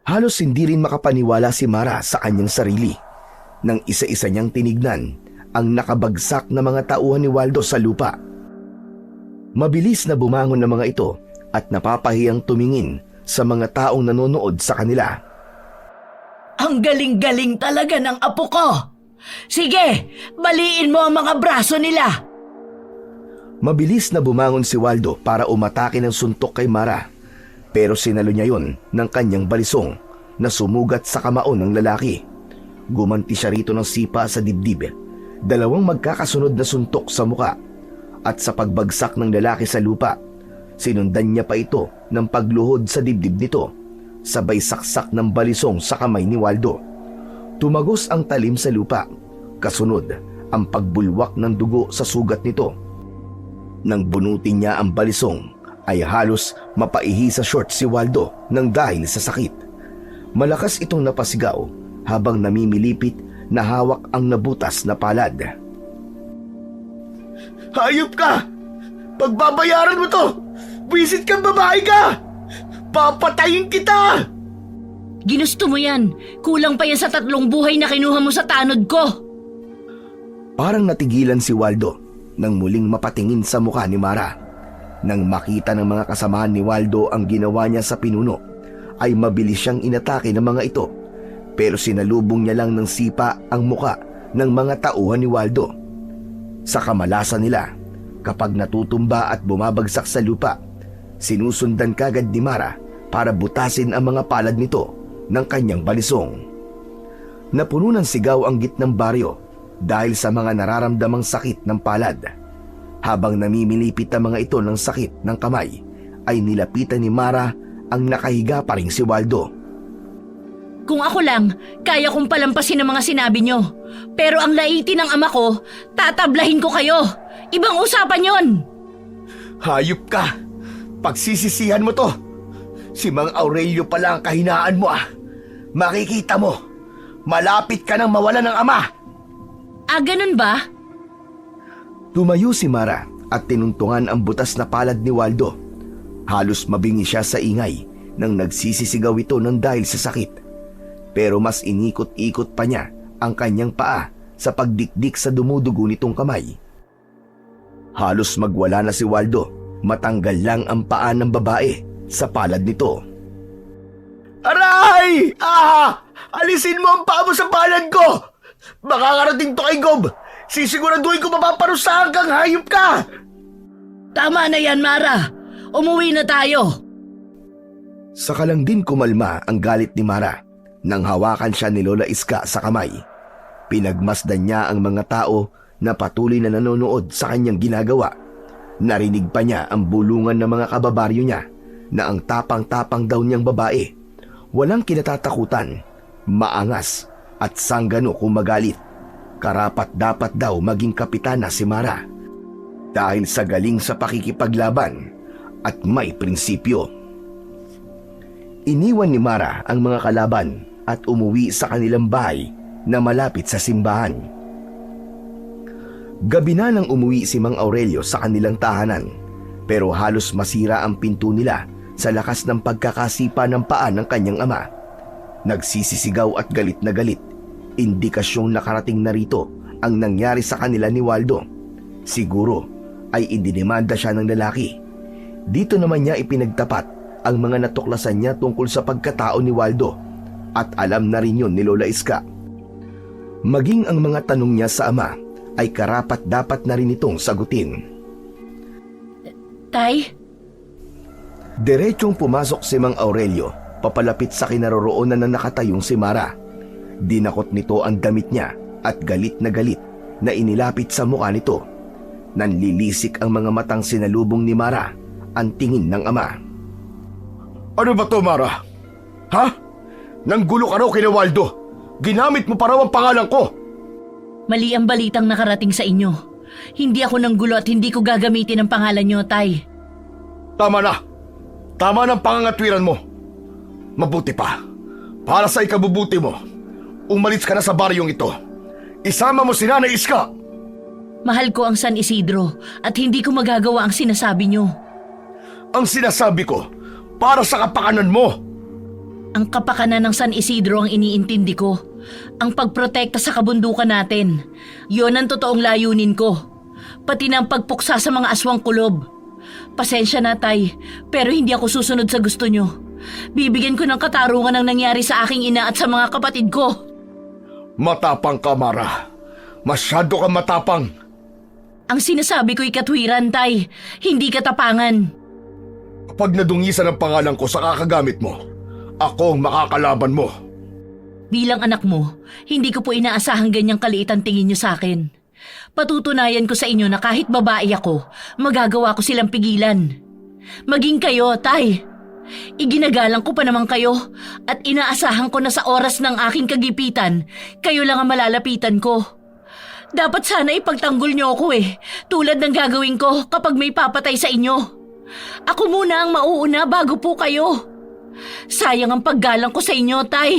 Speaker 1: Halos hindi rin makapaniwala si Mara sa kanyang sarili nang isa-isa niyang tinignan ang nakabagsak na mga tauhan ni Waldo sa lupa. Mabilis na bumangon ng mga ito at napapahiyang tumingin sa mga taong nanonood sa kanila.
Speaker 3: Ang galing-galing talaga ng apo ko.
Speaker 2: Sige, baliin mo ang mga braso nila.
Speaker 1: Mabilis na bumangon si Waldo para umatake ng suntok kay Mara, pero sinalo niya yon ng kanyang balisong na sumugat sa kamao ng lalaki. Gumanti siya rito ng sipa sa dibdib, 2 magkakasunod na suntok sa muka, at sa pagbagsak ng lalaki sa lupa, sinundan niya pa ito ng pagluhod sa dibdib nito, sabay saksak ng balisong sa kamay ni Waldo. Tumagos ang talim sa lupa, kasunod ang pagbulwak ng dugo sa sugat nito. Nang bunutin niya ang balisong, ay halos mapaihi sa short si Waldo nang dahil sa sakit. Malakas itong napasigaw habang namimilipit na hawak ang nabutas na palad. Hayop ka! Pagbabayaran mo to! Wisit kang babae ka! Papatayin kita!
Speaker 2: Ginusto mo yan. Kulang pa yan sa 3 buhay na kinuha mo sa tanod ko.
Speaker 1: Parang natigilan si Waldo nang muling mapatingin sa mukha ni Mara. Nang makita ng mga kasamahan ni Waldo ang ginawa niya sa pinuno, ay mabilis siyang inatake ng mga ito, pero sinalubong niya lang ng sipa ang muka ng mga tauhan ni Waldo. Sa kamalasan nila, kapag natutumba at bumabagsak sa lupa, sinusundan kagad ni Mara para butasin ang mga palad nito ng kanyang balisong. Napuno ng sigaw ang gitnang baryo dahil sa mga nararamdamang sakit ng palad. Habang namimilipit ang mga ito ng sakit ng kamay, ay nilapitan ni Mara ang nakahiga pa ring si Waldo.
Speaker 2: Kung ako lang, kaya kong palampasin ang mga sinabi nyo. Pero ang laiti ng ama ko, tatablahin ko kayo. Ibang usapan yon.
Speaker 1: Hayop ka! Pagsisisihan mo to! Si Mang Aurelio pala ang kahinaan mo Makikita mo, malapit ka nang mawala ng ama!
Speaker 2: Ganun ba?
Speaker 1: Tumayo si Mara at tinungtungan ang butas na palad ni Waldo. Halos mabingi siya sa ingay nang nagsisisigaw ito ng dahil sa sakit. Pero mas inikot-ikot pa niya ang kanyang paa sa pagdikdik sa dumudugo nitong kamay. Halos magwala na si Waldo, matanggal lang ang paa ng babae sa palad nito. Aray! Alisin mo ang paa mo sa palad ko! Baka karating to kay Gob! Sisiguraduhin ko mapaparusahan kang hayop ka!
Speaker 3: Tama na yan, Mara. Umuwi na tayo.
Speaker 1: Saka lang din kumalma ang galit ni Mara nang hawakan siya ni Lola Iska sa kamay. Pinagmasdan niya ang mga tao na patuloy na nanonood sa kanyang ginagawa. Narinig pa niya ang bulungan ng mga kababaryo niya na ang tapang-tapang daw niyang babae. Walang kinatatakutan, maangas at sanggano kung magalit. Karapat dapat daw maging kapitana si Mara dahil sa galing sa pakikipaglaban at may prinsipyo. Iniwan ni Mara ang mga kalaban at umuwi sa kanilang bahay na malapit sa simbahan. Gabi na nang umuwi si Mang Aurelio sa kanilang tahanan, pero halos masira ang pinto nila sa lakas ng pagkakasipa ng paa ng kanyang ama. Nagsisisigaw at galit na galit. Indikasyong nakarating na rito ang nangyari sa kanila ni Waldo. Siguro ay idinimanda siya ng lalaki. Dito naman niya ipinagtapat ang mga natuklasan niya tungkol sa pagkatao ni Waldo at alam na rin yun ni Lola Iska. Maging ang mga tanong niya sa ama ay karapat dapat na rin itong sagutin.
Speaker 2: Tay?
Speaker 1: Diretsong pumasok si Mang Aurelio papalapit sa kinaroroonan na nakatayong si Mara. Dinakot nito ang damit niya at galit na inilapit sa mukha nito. Nanlilisik ang mga matang sinalubong ni Mara ang tingin ng ama.
Speaker 4: Ano ba to, Mara? Ha? Nanggulo ka raw kina Waldo. Ginamit mo pa raw ang pangalan ko.
Speaker 2: Mali ang balitang nakarating sa inyo. Hindi ako nanggulo at hindi ko gagamitin ang pangalan niyo, Tay.
Speaker 4: Tama na. Tama ng pangangatwiran mo. Mabuti pa. Para sa ikabubuti mo, umalis ka na sa baryong ito. Isama mo si Nanay Iska.
Speaker 2: Mahal ko ang San Isidro at hindi ko magagawa ang sinasabi niyo.
Speaker 4: Ang sinasabi ko, para sa kapakanan mo.
Speaker 2: Ang kapakanan ng San Isidro ang iniintindi ko. Ang pagprotekta sa kabundukan natin. Yon ang totoong layunin ko. Pati na ang pagpuksa sa mga aswang kulob. Pasensya na, Tay, pero hindi ako susunod sa gusto nyo. Bibigyan ko ng katarungan ang nangyari sa aking ina at sa mga kapatid ko.
Speaker 4: Matapang ka, Mara. Masyado ka matapang.
Speaker 2: Ang sinasabi ko'y katwiran, Tay. Hindi katapangan.
Speaker 4: Kapag nadungisan ang pangalan ko sa kakagamit mo, ako ang makakalaban mo.
Speaker 2: Bilang anak mo, hindi ko po inaasahang ganyang kaliit ang tingin niyo sa akin. Patutunayan ko sa inyo na kahit babae ako, magagawa ko silang pigilan. Maging kayo, Tay. Iginagalang ko pa naman kayo at inaasahan ko na sa oras ng aking kagipitan, kayo lang ang malalapitan ko. Dapat sana ipagtanggol niyo ako tulad ng gagawin ko kapag may papatay sa inyo. Ako muna ang mauuna bago po kayo. Sayang ang paggalang ko sa inyo, Tay.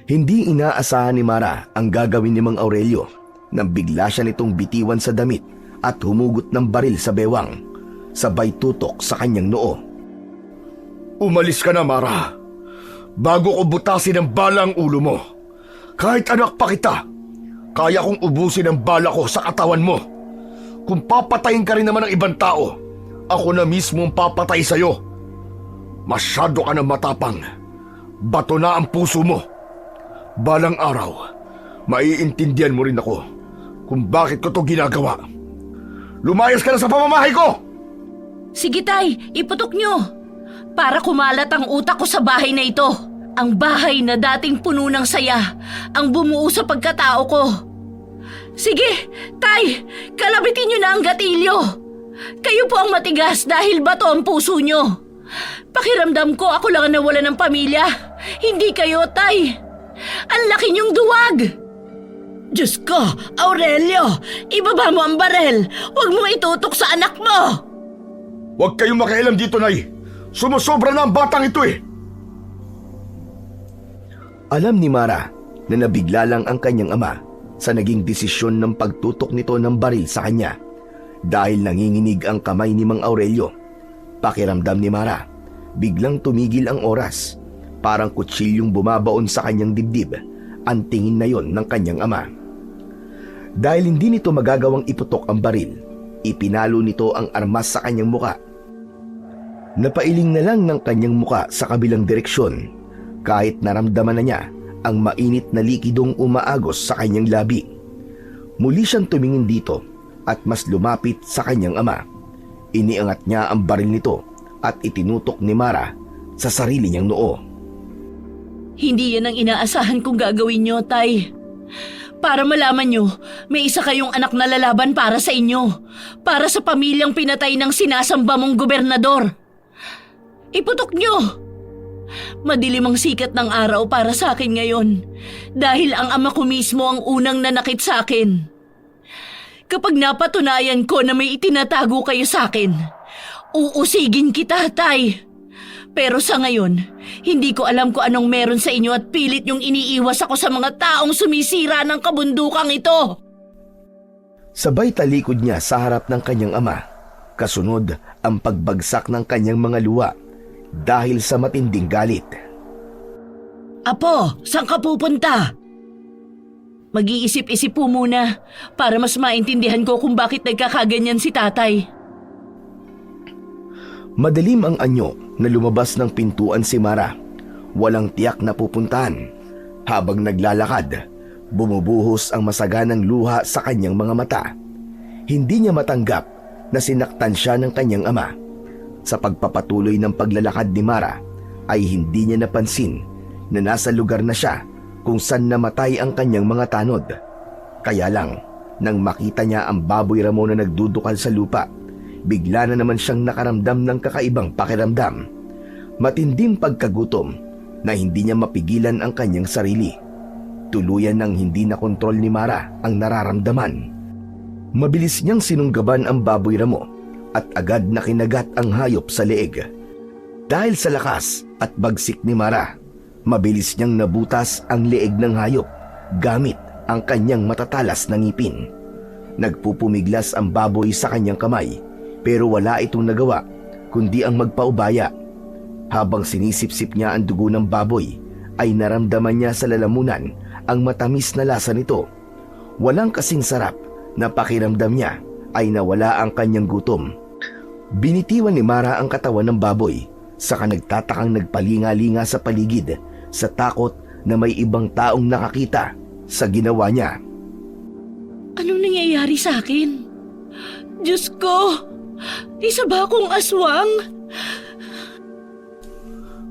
Speaker 1: Hindi inaasahan ni Mara ang gagawin ni Mang Aurelio nang bigla siya nitong bitiwan sa damit at humugot ng baril sa bewang, sabay tutok sa kanyang noo.
Speaker 4: Umalis ka na, Mara. Bago ko butasin ang bala ang ulo mo. Kahit anak pa kita, kaya kong ubusin ang bala ko sa katawan mo. Kung papatayin ka rin naman ng ibang tao, ako na mismo ang papatay sa'yo. Masyado ka na matapang. Bato na ang puso mo. Balang araw, maiintindihan mo rin ako kung bakit ko to ginagawa. Lumayas ka na sa pamamahay ko!
Speaker 2: Sige, Tay, iputok nyo. Para kumalat ang utak ko sa bahay na ito. Ang bahay na dating puno ng saya, ang bumuo sa pagkatao ko. Sige, Tay, kalabitin nyo na ang gatilyo. Kayo po ang matigas dahil bato ang puso nyo. Pakiramdam ko ako lang ang nawala ng pamilya. Hindi kayo, Tay. Ang laki niyong duwag.
Speaker 3: Diyos ko, Aurelio, ibaba mo ang barel. Huwag mo itutok sa anak mo.
Speaker 4: Huwag kayong makialam dito, Nay. Sumusobra na ang batang ito
Speaker 1: Alam ni Mara na nabigla lang ang kanyang ama sa naging desisyon ng pagtutok nito ng baril sa kanya dahil nanginginig ang kamay ni Mang Aurelio. Pakiramdam ni Mara, biglang tumigil ang oras. Parang kutsilyong bumabaon sa kanyang dibdib ang tingin na yon ng kanyang ama. Dahil hindi nito magagawang iputok ang baril, ipinalo nito ang armas sa kanyang muka. Napailing na lang ng kanyang muka sa kabilang direksyon kahit naramdaman na niya ang mainit na likidong umaagos sa kanyang labi. Muli siyang tumingin dito at mas lumapit sa kanyang ama. Iniangat niya ang baril nito at itinutok ni Mara sa sarili niyang noo.
Speaker 3: Hindi yan ang inaasahan kong gagawin nyo, Tay. Para malaman nyo, may isa kayong anak na lalaban para sa inyo. Para sa pamilyang pinatay ng sinasamba mong gobernador. Iputok nyo! Madilim ang sikat ng araw para sa akin ngayon. Dahil ang ama ko mismo ang unang nanakit sa akin. Kapag napatunayan ko na may itinatago kayo sa akin, uusigin kita, Tay. Pero sa ngayon, hindi ko alam kung anong meron sa inyo at pilit yung iniiwas ako sa mga taong sumisira ng kabundukang ito.
Speaker 1: Sabay talikod niya sa harap ng kanyang ama. Kasunod ang pagbagsak ng kanyang mga luha dahil sa matinding galit.
Speaker 3: Apo, saan ka pupunta? Mag-iisip-isip po muna para mas maintindihan ko kung bakit nagkakaganyan si tatay.
Speaker 1: Madilim ang anyo na lumabas ng pintuan si Mara. Walang tiyak na pupuntahan. Habang naglalakad, bumubuhos ang masaganang luha sa kanyang mga mata. Hindi niya matanggap na sinaktan siya ng kanyang ama. Sa pagpapatuloy ng paglalakad ni Mara, ay hindi niya napansin na nasa lugar na siya kung saan namatay ang kanyang mga tanod. Kaya lang, nang makita niya ang baboy ramo na nagdudukal sa lupa, bigla na naman siyang nakaramdam ng kakaibang pakiramdam. Matinding pagkagutom na hindi niya mapigilan ang kanyang sarili. Tuluyan nang hindi na kontrol ni Mara ang nararamdaman. Mabilis niyang sinunggaban ang baboy ramo at agad na kinagat ang hayop sa leeg. Dahil sa lakas at bagsik ni Mara, mabilis niyang nabutas ang leeg ng hayop gamit ang kanyang matatalas na ngipin. Nagpupumiglas ang baboy sa kanyang kamay, pero wala itong nagawa kundi ang magpaubaya. Habang sinisip-sip niya ang dugo ng baboy, ay naramdaman niya sa lalamunan ang matamis na lasa nito. Walang kasing sarap na pakiramdam niya ay nawala ang kanyang gutom. Binitiwan ni Mara ang katawan ng baboy, saka nagtatakang nagpalinga-linga sa paligid sa takot na may ibang taong nakakita sa ginawa niya.
Speaker 3: Anong nangyayari sa akin? Diyos ko! Isa ba akong aswang?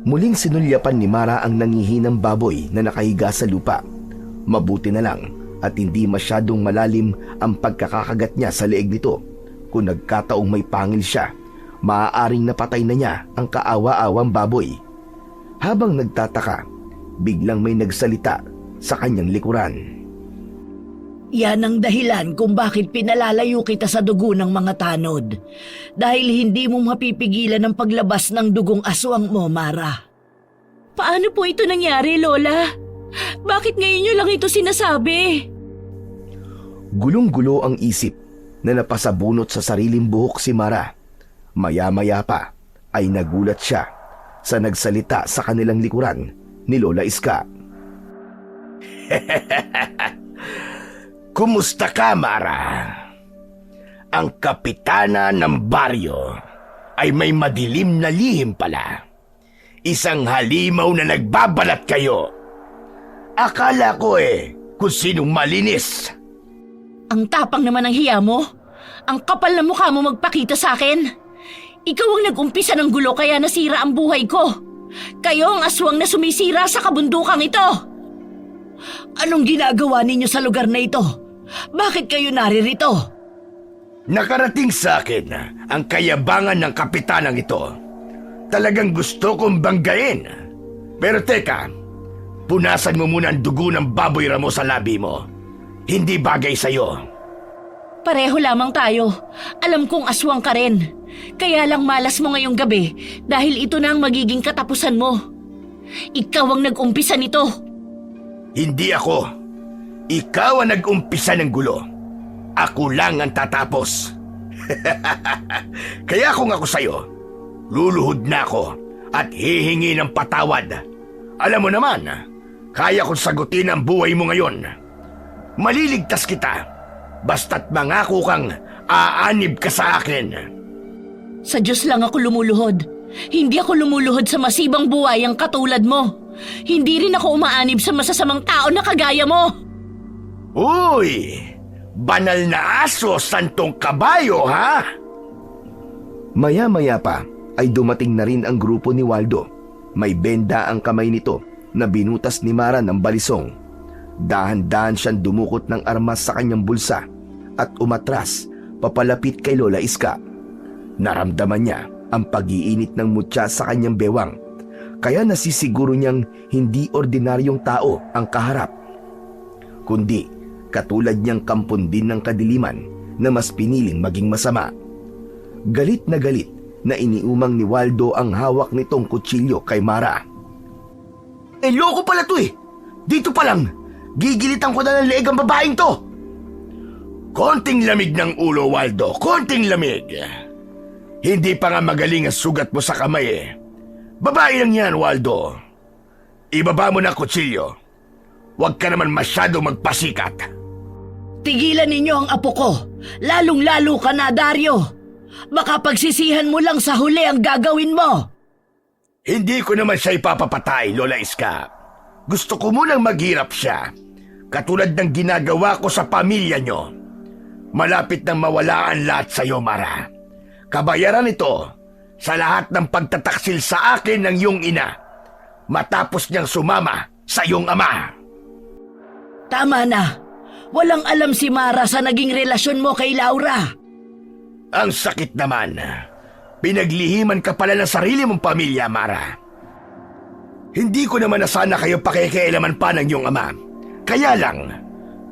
Speaker 1: Muling sinulyapan ni Mara ang nangihinang baboy na nakahiga sa lupa. Mabuti na lang at hindi masyadong malalim ang pagkakakagat niya sa leeg nito. Kung nagkataong may pangil siya, maaaring napatay na niya ang kaawa-awang baboy. Habang nagtataka, biglang may nagsalita sa kanyang likuran.
Speaker 3: Yan ang dahilan kung bakit pinalalayo kita sa dugo ng mga tanod. Dahil hindi mo mapipigilan ang paglabas ng dugong aswang mo, Mara. Paano po ito nangyari, Lola? Bakit ngayon nyo lang ito sinasabi?
Speaker 1: Gulong-gulo ang isip na napasabunot sa sariling buhok si Mara. Maya-maya pa ay nagulat siya sa nagsalita sa kanilang likuran ni Lola Iska.
Speaker 4: Kumusta ka, Mara? Ang kapitana ng baryo ay may madilim na lihim pala. Isang halimaw na nagbabalat kayo. Akala ko kung sinong malinis.
Speaker 3: Ang tapang naman ng hiya mo. Ang kapal na mukha mo magpakita sa akin. Ikaw ang nag-umpisa ng gulo kaya nasira ang buhay ko. Kayo ang aswang na sumisira sa kabundukang ito. Anong ginagawa ninyo sa lugar na ito? Bakit kayo naririto?
Speaker 4: Nakarating sa akin ang kayabangan ng kapitanang ito. Talagang gusto kong banggain. Pero teka, punasan mo muna ang dugo ng baboy ramo sa labi mo. Hindi bagay sa'yo.
Speaker 3: Pareho lamang tayo. Alam kong aswang ka rin. Kaya lang malas mo ngayong gabi dahil ito na ang magiging katapusan mo. Ikaw ang nag-umpisa nito.
Speaker 4: Hindi ako. Ikaw ang nag-umpisa ng gulo. Ako lang ang tatapos. Kaya kung ako sa'yo, luluhod na ako at hihingi ng patawad. Alam mo naman, kaya kong sagutin ang buhay mo ngayon. Maliligtas kita, basta't mangako kang aanib ka sa akin.
Speaker 3: Sa Diyos lang ako lumuluhod. Hindi ako lumuluhod sa masibang buhayang katulad mo. Hindi rin ako umaanib sa masasamang tao na kagaya mo.
Speaker 4: Uy! Banal na aso, santong kabayo, ha?
Speaker 1: Maya-maya pa ay dumating na rin ang grupo ni Waldo. May benda ang kamay nito na binutas ni Mara ng balisong. Dahan-dahan siyang dumukot ng armas sa kanyang bulsa at umatras papalapit kay Lola Iska. Naramdaman niya ang pag-iinit ng mutya sa kanyang bewang, kaya nasisiguro niyang hindi ordinaryong tao ang kaharap, kundi katulad niyang kampundin ng kadiliman na mas piniling maging masama. Galit na iniumang ni Waldo ang hawak nitong kutsilyo kay Mara.
Speaker 4: Loko pala to eh! Dito pa lang, gigilitan ko na ng leeg ang babaeng to! Konting lamig ng ulo, Waldo. Konting lamig. Hindi pa nga magaling ang sugat mo sa kamay eh. Babae lang yan, Waldo. Ibaba mo na kutsilyo. Huwag ka naman masyado magpasikat.
Speaker 3: Tigilan ninyo ang apo ko. Lalong-lalo ka na, Dario. Baka pagsisihan mo lang sa huli ang gagawin mo.
Speaker 4: Hindi ko naman siya ipapapatay, Lola Iska. Gusto ko munang maghirap siya. Katulad ng ginagawa ko sa pamilya nyo. Malapit nang mawala ang lahat sa iyo, Mara. Kabayaran ito sa lahat ng pagtataksil sa akin ng iyong ina matapos niyang sumama sa iyong ama.
Speaker 3: Tama na. Walang alam si Mara sa naging relasyon mo kay Laura.
Speaker 4: Ang sakit naman. Pinaglihiman ka pala ng sarili mong pamilya, Mara. Hindi ko naman na sana kayo pakikialaman pa ng iyong ama. Kaya lang,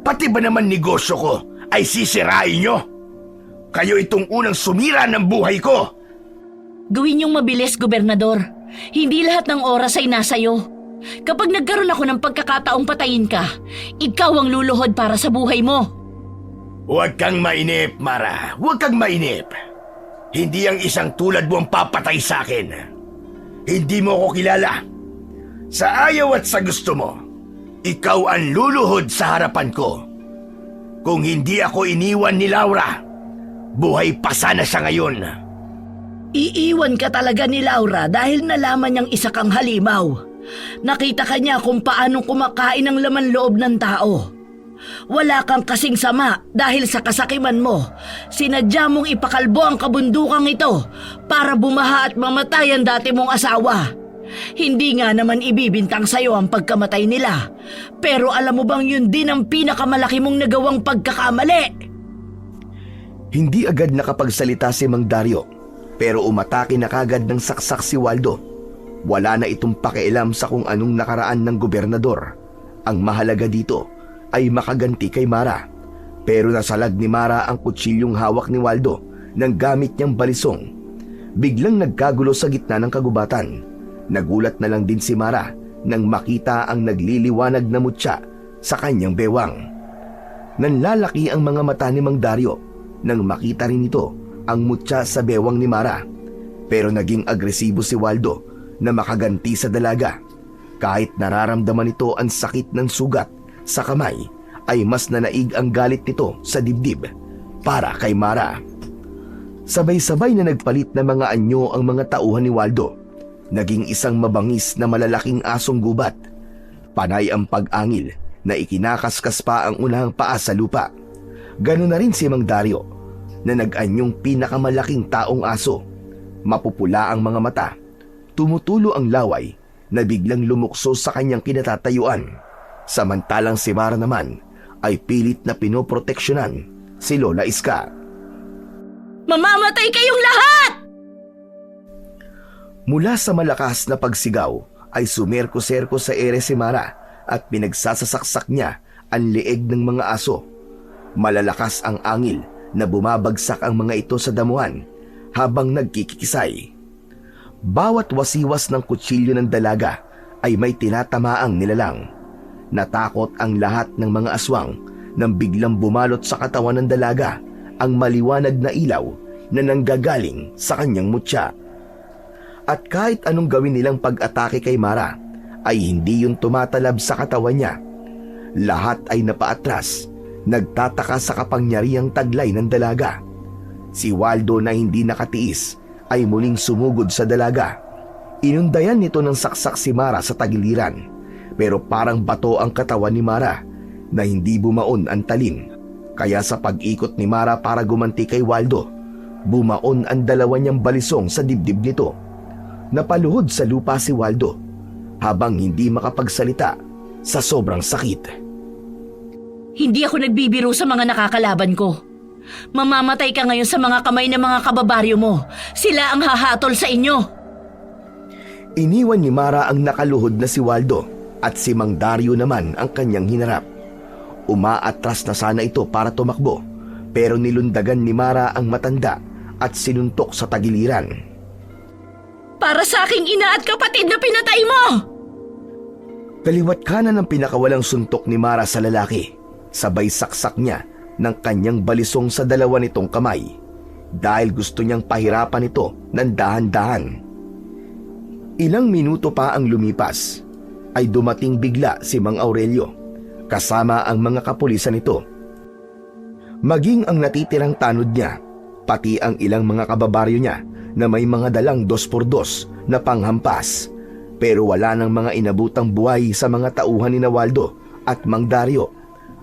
Speaker 4: pati ba naman negosyo ko ay sisirain nyo? Kayo itong unang sumira ng buhay ko.
Speaker 2: Gawin yung mabilis, Gobernador. Hindi lahat ng oras ay nasayo. Kapag nagkaroon ako ng pagkakataong patayin ka, ikaw ang luluhod para sa buhay mo.
Speaker 4: Huwag kang mainip, Mara. Huwag kang mainip. Hindi ang isang tulad mo ang papatay sa akin. Hindi mo ako kilala. Sa ayaw at sa gusto mo, ikaw ang luluhod sa harapan ko. Kung hindi ako iniwan ni Laura, buhay pa sana siya ngayon.
Speaker 3: Iiwan ka talaga ni Laura dahil nalaman niyang isa kang halimaw. Nakita ka niya kung paanong kumakain ng laman loob ng tao. Wala kang kasing sama dahil sa kasakiman mo. Sinadya mong ipakalbo ang kabundukang ito para bumaha at mamatay ang dati mong asawa. Hindi nga naman ibibintang sa'yo ang pagkamatay nila. Pero alam mo bang yun din ang pinakamalaki mong nagawang pagkakamali?
Speaker 1: Hindi agad nakapagsalita si Mang Dario, pero umatake na kagad ng saksak si Waldo. Wala na itong pakialam sa kung anong nakaraan ng gobernador. Ang mahalaga dito ay makaganti kay Mara. Pero nasalag ni Mara ang kutsilyong hawak ni Waldo nang gamit niyang balisong. Biglang nagkagulo sa gitna ng kagubatan. Nagulat na lang din si Mara nang makita ang nagliliwanag na mutya sa kanyang bewang. Nanlalaki ang mga mata ni Mang Dario nang makita rin ito ang mutya sa bewang ni Mara. Pero naging agresibo si Waldo na makaganti sa dalaga. Kahit nararamdaman ito ang sakit ng sugat sa kamay, ay mas nanaig ang galit nito sa dibdib para kay Mara. Sabay-sabay na nagpalit ng mga anyo ang mga tauhan ni Waldo. Naging isang mabangis na malalaking asong gubat. Panay ang pag-angil na ikinakaskas pa ang unahang paa sa lupa. Ganoon na rin si Mang Dario na nag-anyong pinakamalaking taong aso. Mapupula ang mga mata. Tumutulo ang laway na biglang lumukso sa kanyang kinatatayuan. Samantalang si Mara naman ay pilit na pinoproteksyonan si Lola Iska.
Speaker 2: Mamamatay kayong lahat!
Speaker 1: Mula sa malakas na pagsigaw ay sumerko-serko sa ere si Mara at pinagsasasaksak niya ang leeg ng mga aso. Malalakas ang angil na bumabagsak ang mga ito sa damuhan habang nagkikisay. Bawat wasiwas ng kutsilyo ng dalaga ay may tinatamaang nilalang. Natakot ang lahat ng mga aswang nang biglang bumalot sa katawan ng dalaga ang maliwanag na ilaw na nanggagaling sa kanyang mutya. At kahit anong gawin nilang pag-atake kay Mara, ay hindi yun tumatalab sa katawan niya. Lahat ay napaatras, nagtataka sa kapangyarihang taglay ng dalaga. Si Waldo na hindi nakatiis ay muling sumugod sa dalaga. Inundayan nito ng saksak si Mara sa tagiliran, pero parang bato ang katawan ni Mara na hindi bumaon ang talim. Kaya sa pag-ikot ni Mara para gumanti kay Waldo, Bumaon ang dalawa niyang balisong sa dibdib nito. Napaluhod sa lupa si Waldo habang hindi makapagsalita sa sobrang sakit.
Speaker 2: Hindi ako nagbibiro sa mga nakakalaban ko. Mamamatay ka ngayon sa mga kamay ng mga kababaryo mo. Sila ang hahatol sa inyo.
Speaker 1: Iniwan ni Mara ang nakaluhod na si Waldo at si Mang Dario naman ang kanyang hinarap. Umaatras na sana ito para tumakbo, pero nilundagan ni Mara ang matanda at sinuntok sa tagiliran.
Speaker 2: Para sa aking ina at kapatid na pinatay mo!
Speaker 1: Kaliwat kanan ang pinakawalang suntok ni Mara sa lalaki. Sabay saksak niya ng kanyang balisong sa dalawa nitong kamay dahil gusto niyang pahirapan ito ng dahan-dahan. Ilang minuto pa ang lumipas ay dumating bigla si Mang Aurelio kasama ang mga kapulisan nito. Maging ang natitirang tanod niya, pati ang ilang mga kababaryo niya na may mga dalang 2x2 na panghampas, pero wala nang mga inabutang buhay sa mga tauhan ni Waldo at Mang Dario.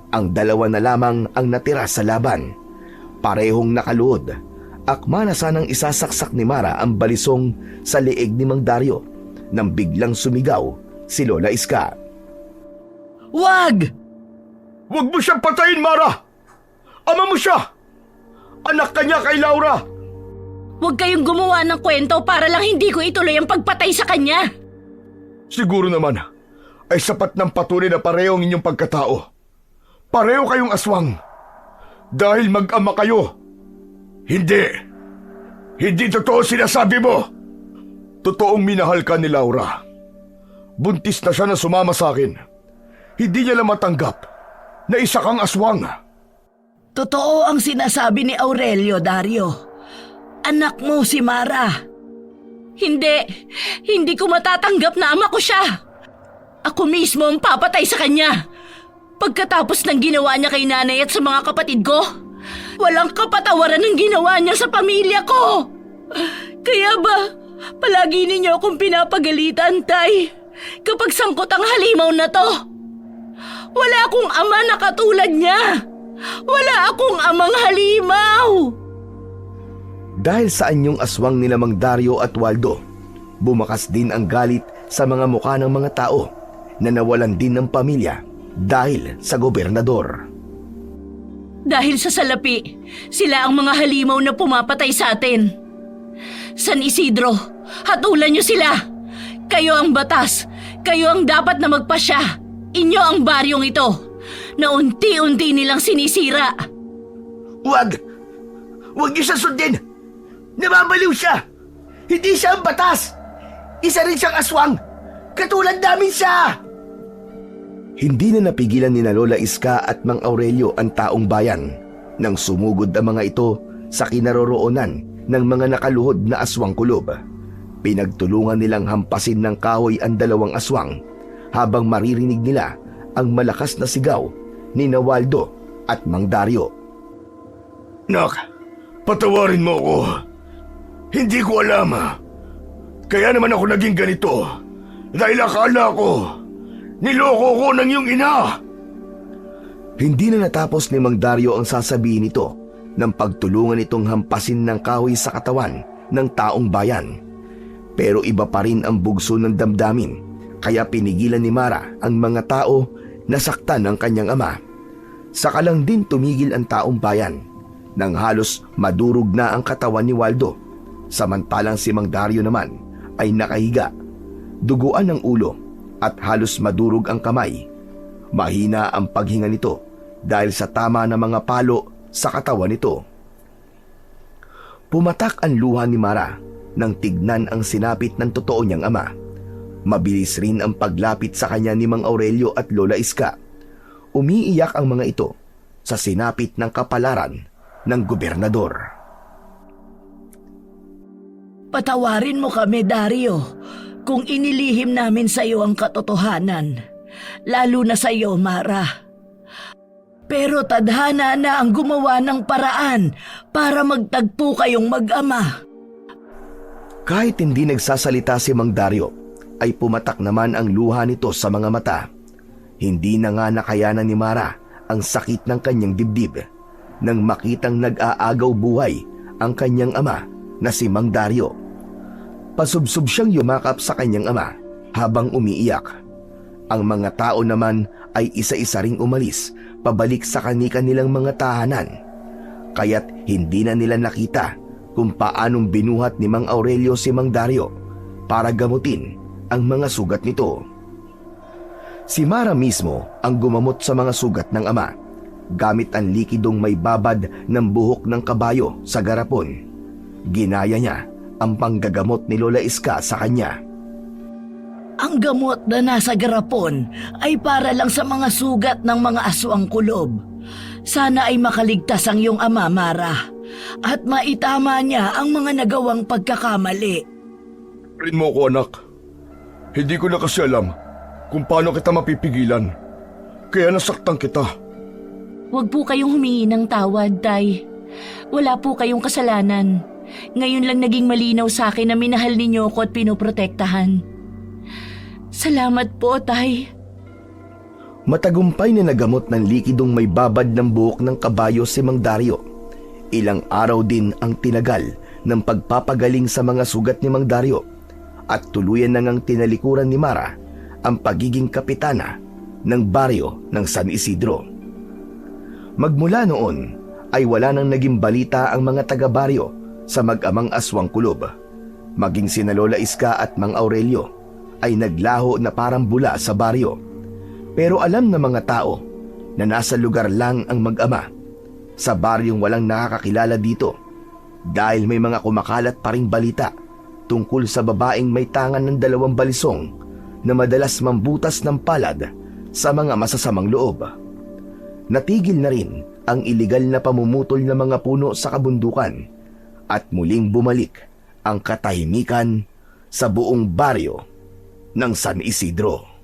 Speaker 1: Ang dalawa na lamang ang natira sa laban. Parehong nakaluhod. Akma na sanang isasaksak ni Mara ang balisong sa leeg ni Mang Dario nang biglang sumigaw si Lola Iska.
Speaker 3: Wag!
Speaker 4: Huwag mo siyang patayin, Mara! Ama mo siya! Anak ka niya kay Laura!
Speaker 2: Huwag kayong gumawa ng kwento para lang hindi ko ituloy ang pagpatay sa kanya.
Speaker 4: Siguro naman ay sapat ng patunay na pareho ang inyong pagkatao. Pareho kayong aswang. Dahil mag-ama kayo. Hindi. Hindi totoo sinasabi mo. Totoong minahal ka ni Laura. Buntis na siya na sumama sa akin. Hindi niya lang matanggap na isa kang aswang.
Speaker 3: Totoo ang sinasabi ni Aurelio, Dario. Anak mo si Mara.
Speaker 2: Hindi ko matatanggap na ama ko siya. Ako mismo ang papatay sa kanya. Pagkatapos ng ginawa niya kay nanay at sa mga kapatid ko, walang kapatawaran ang ginawa niya sa pamilya ko. Kaya ba, palagi ninyo akong pinapagalitan, Tay, kapag sangkot ang halimaw na to? Wala akong ama na katulad niya. Wala akong amang halimaw.
Speaker 1: Dahil sa anyong aswang nila Mang Dario at Waldo, bumakas din ang galit sa mga mukha ng mga tao na nawalan din ng pamilya dahil sa gobernador.
Speaker 2: Dahil sa salapi, sila ang mga halimaw na pumapatay sa atin. San Isidro, hatulan niyo sila. Kayo ang batas. Kayo ang dapat na magpasya. Inyo ang baryong ito na unti-unti nilang sinisira.
Speaker 1: Huwag niyo siya sundin! Namamaliw siya! Hindi siya ang batas! Isa rin siyang aswang! Katulad namin siya! Hindi na napigilan ni Lola Iska at Mang Aurelio ang taong bayan nang sumugod ang mga ito sa kinaroroonan ng mga nakaluhod na aswang kulob. Pinagtulungan nilang hampasin ng kahoy ang dalawang aswang habang maririnig nila ang malakas na sigaw ni Waldo at Mang Dario.
Speaker 4: Nak, patawarin mo ako. Hindi ko alam. Kaya naman ako naging ganito. Dahil akala ko, niloko ko ng iyong ina.
Speaker 1: Hindi na natapos ni Mang Dario ang sasabihin nito nang pagtulungan itong hampasin ng kahoy sa katawan ng taong bayan. Pero iba pa rin ang bugso ng damdamin, kaya pinigilan ni Mara ang mga tao na saktan ng kanyang ama. Saka lang din tumigil ang taong bayan nang halos madurog na ang katawan ni Waldo, samantalang si Mang Dario naman ay nakahiga, duguan ang ulo at halos madurog ang kamay. Mahina ang paghinga nito dahil sa tama na mga palo sa katawan nito. Pumatak ang luha ni Mara nang tignan ang sinapit ng totoo niyang ama. Mabilis rin ang paglapit sa kanya ni Mang Aurelio at Lola Iska. Umiiyak ang mga ito sa sinapit ng kapalaran ng gobernador.
Speaker 3: Patawarin mo kami, Dario, kung inilihim namin sa iyo ang katotohanan. Lalo na sa iyo, Mara. Pero tadhana na ang gumawa ng paraan para magtagpo kayong mag-ama.
Speaker 1: Kahit hindi nagsasalita si Mang Dario, ay pumatak naman ang luha nito sa mga mata. Hindi na nga nakayanan ni Mara ang sakit ng kanyang dibdib nang makitang nag-aagaw buhay ang kanyang ama na si Mang Dario. Pasubsob siyang yumakap sa kanyang ama habang umiiyak. Ang mga tao naman ay isa-isa ring umalis pabalik sa kani-kanilang mga tahanan. Kaya't hindi na nila nakita kung paanong binuhat ni Mang Aurelio si Mang Dario para gamutin ang mga sugat nito. Si Mara mismo ang gumamot sa mga sugat ng ama gamit ang likidong may babad ng buhok ng kabayo sa garapon. Ginaya niya ang panggagamot ni Lola Iska sa kanya.
Speaker 3: Ang gamot na nasa garapon ay para lang sa mga sugat ng mga aswang kulob. Sana ay makaligtas ang iyong ama, Mara, at maitama niya ang mga nagawang pagkakamali.
Speaker 4: Rin mo ko, anak. Hindi ko na kasi alam kung paano kita mapipigilan. Kaya nasaktan kita.
Speaker 2: Huwag po kayong humingi ng tawad, Tay. Wala po kayong kasalanan. Ngayon lang naging malinaw sa akin na minahal ninyo ako at pinoprotektahan. Salamat po, Tay.
Speaker 1: Matagumpay na nagamot ng likidong may babad ng buhok ng kabayo si Mang Dario. Ilang araw din ang tinagal ng pagpapagaling sa mga sugat ni Mang Dario at tuluyan na ngang tinalikuran ni Mara ang pagiging kapitana ng baryo ng San Isidro. Magmula noon ay wala nang naging balita ang mga taga-baryo sa mag-amang aswang kulob. Maging sina Lola Iska at Mang Aurelio ay naglaho na parang bula sa baryo. Pero alam ng mga tao na nasa lugar lang ang mag-ama sa baryong walang nakakakilala dito dahil may mga kumakalat pa ring balita tungkol sa babaeng may tangan ng 2 balisong na madalas mambutas ng palad sa mga masasamang loob. Natigil na rin ang iligal na pamumutol ng mga puno sa kabundukan at muling bumalik ang katahimikan sa buong baryo ng San Isidro.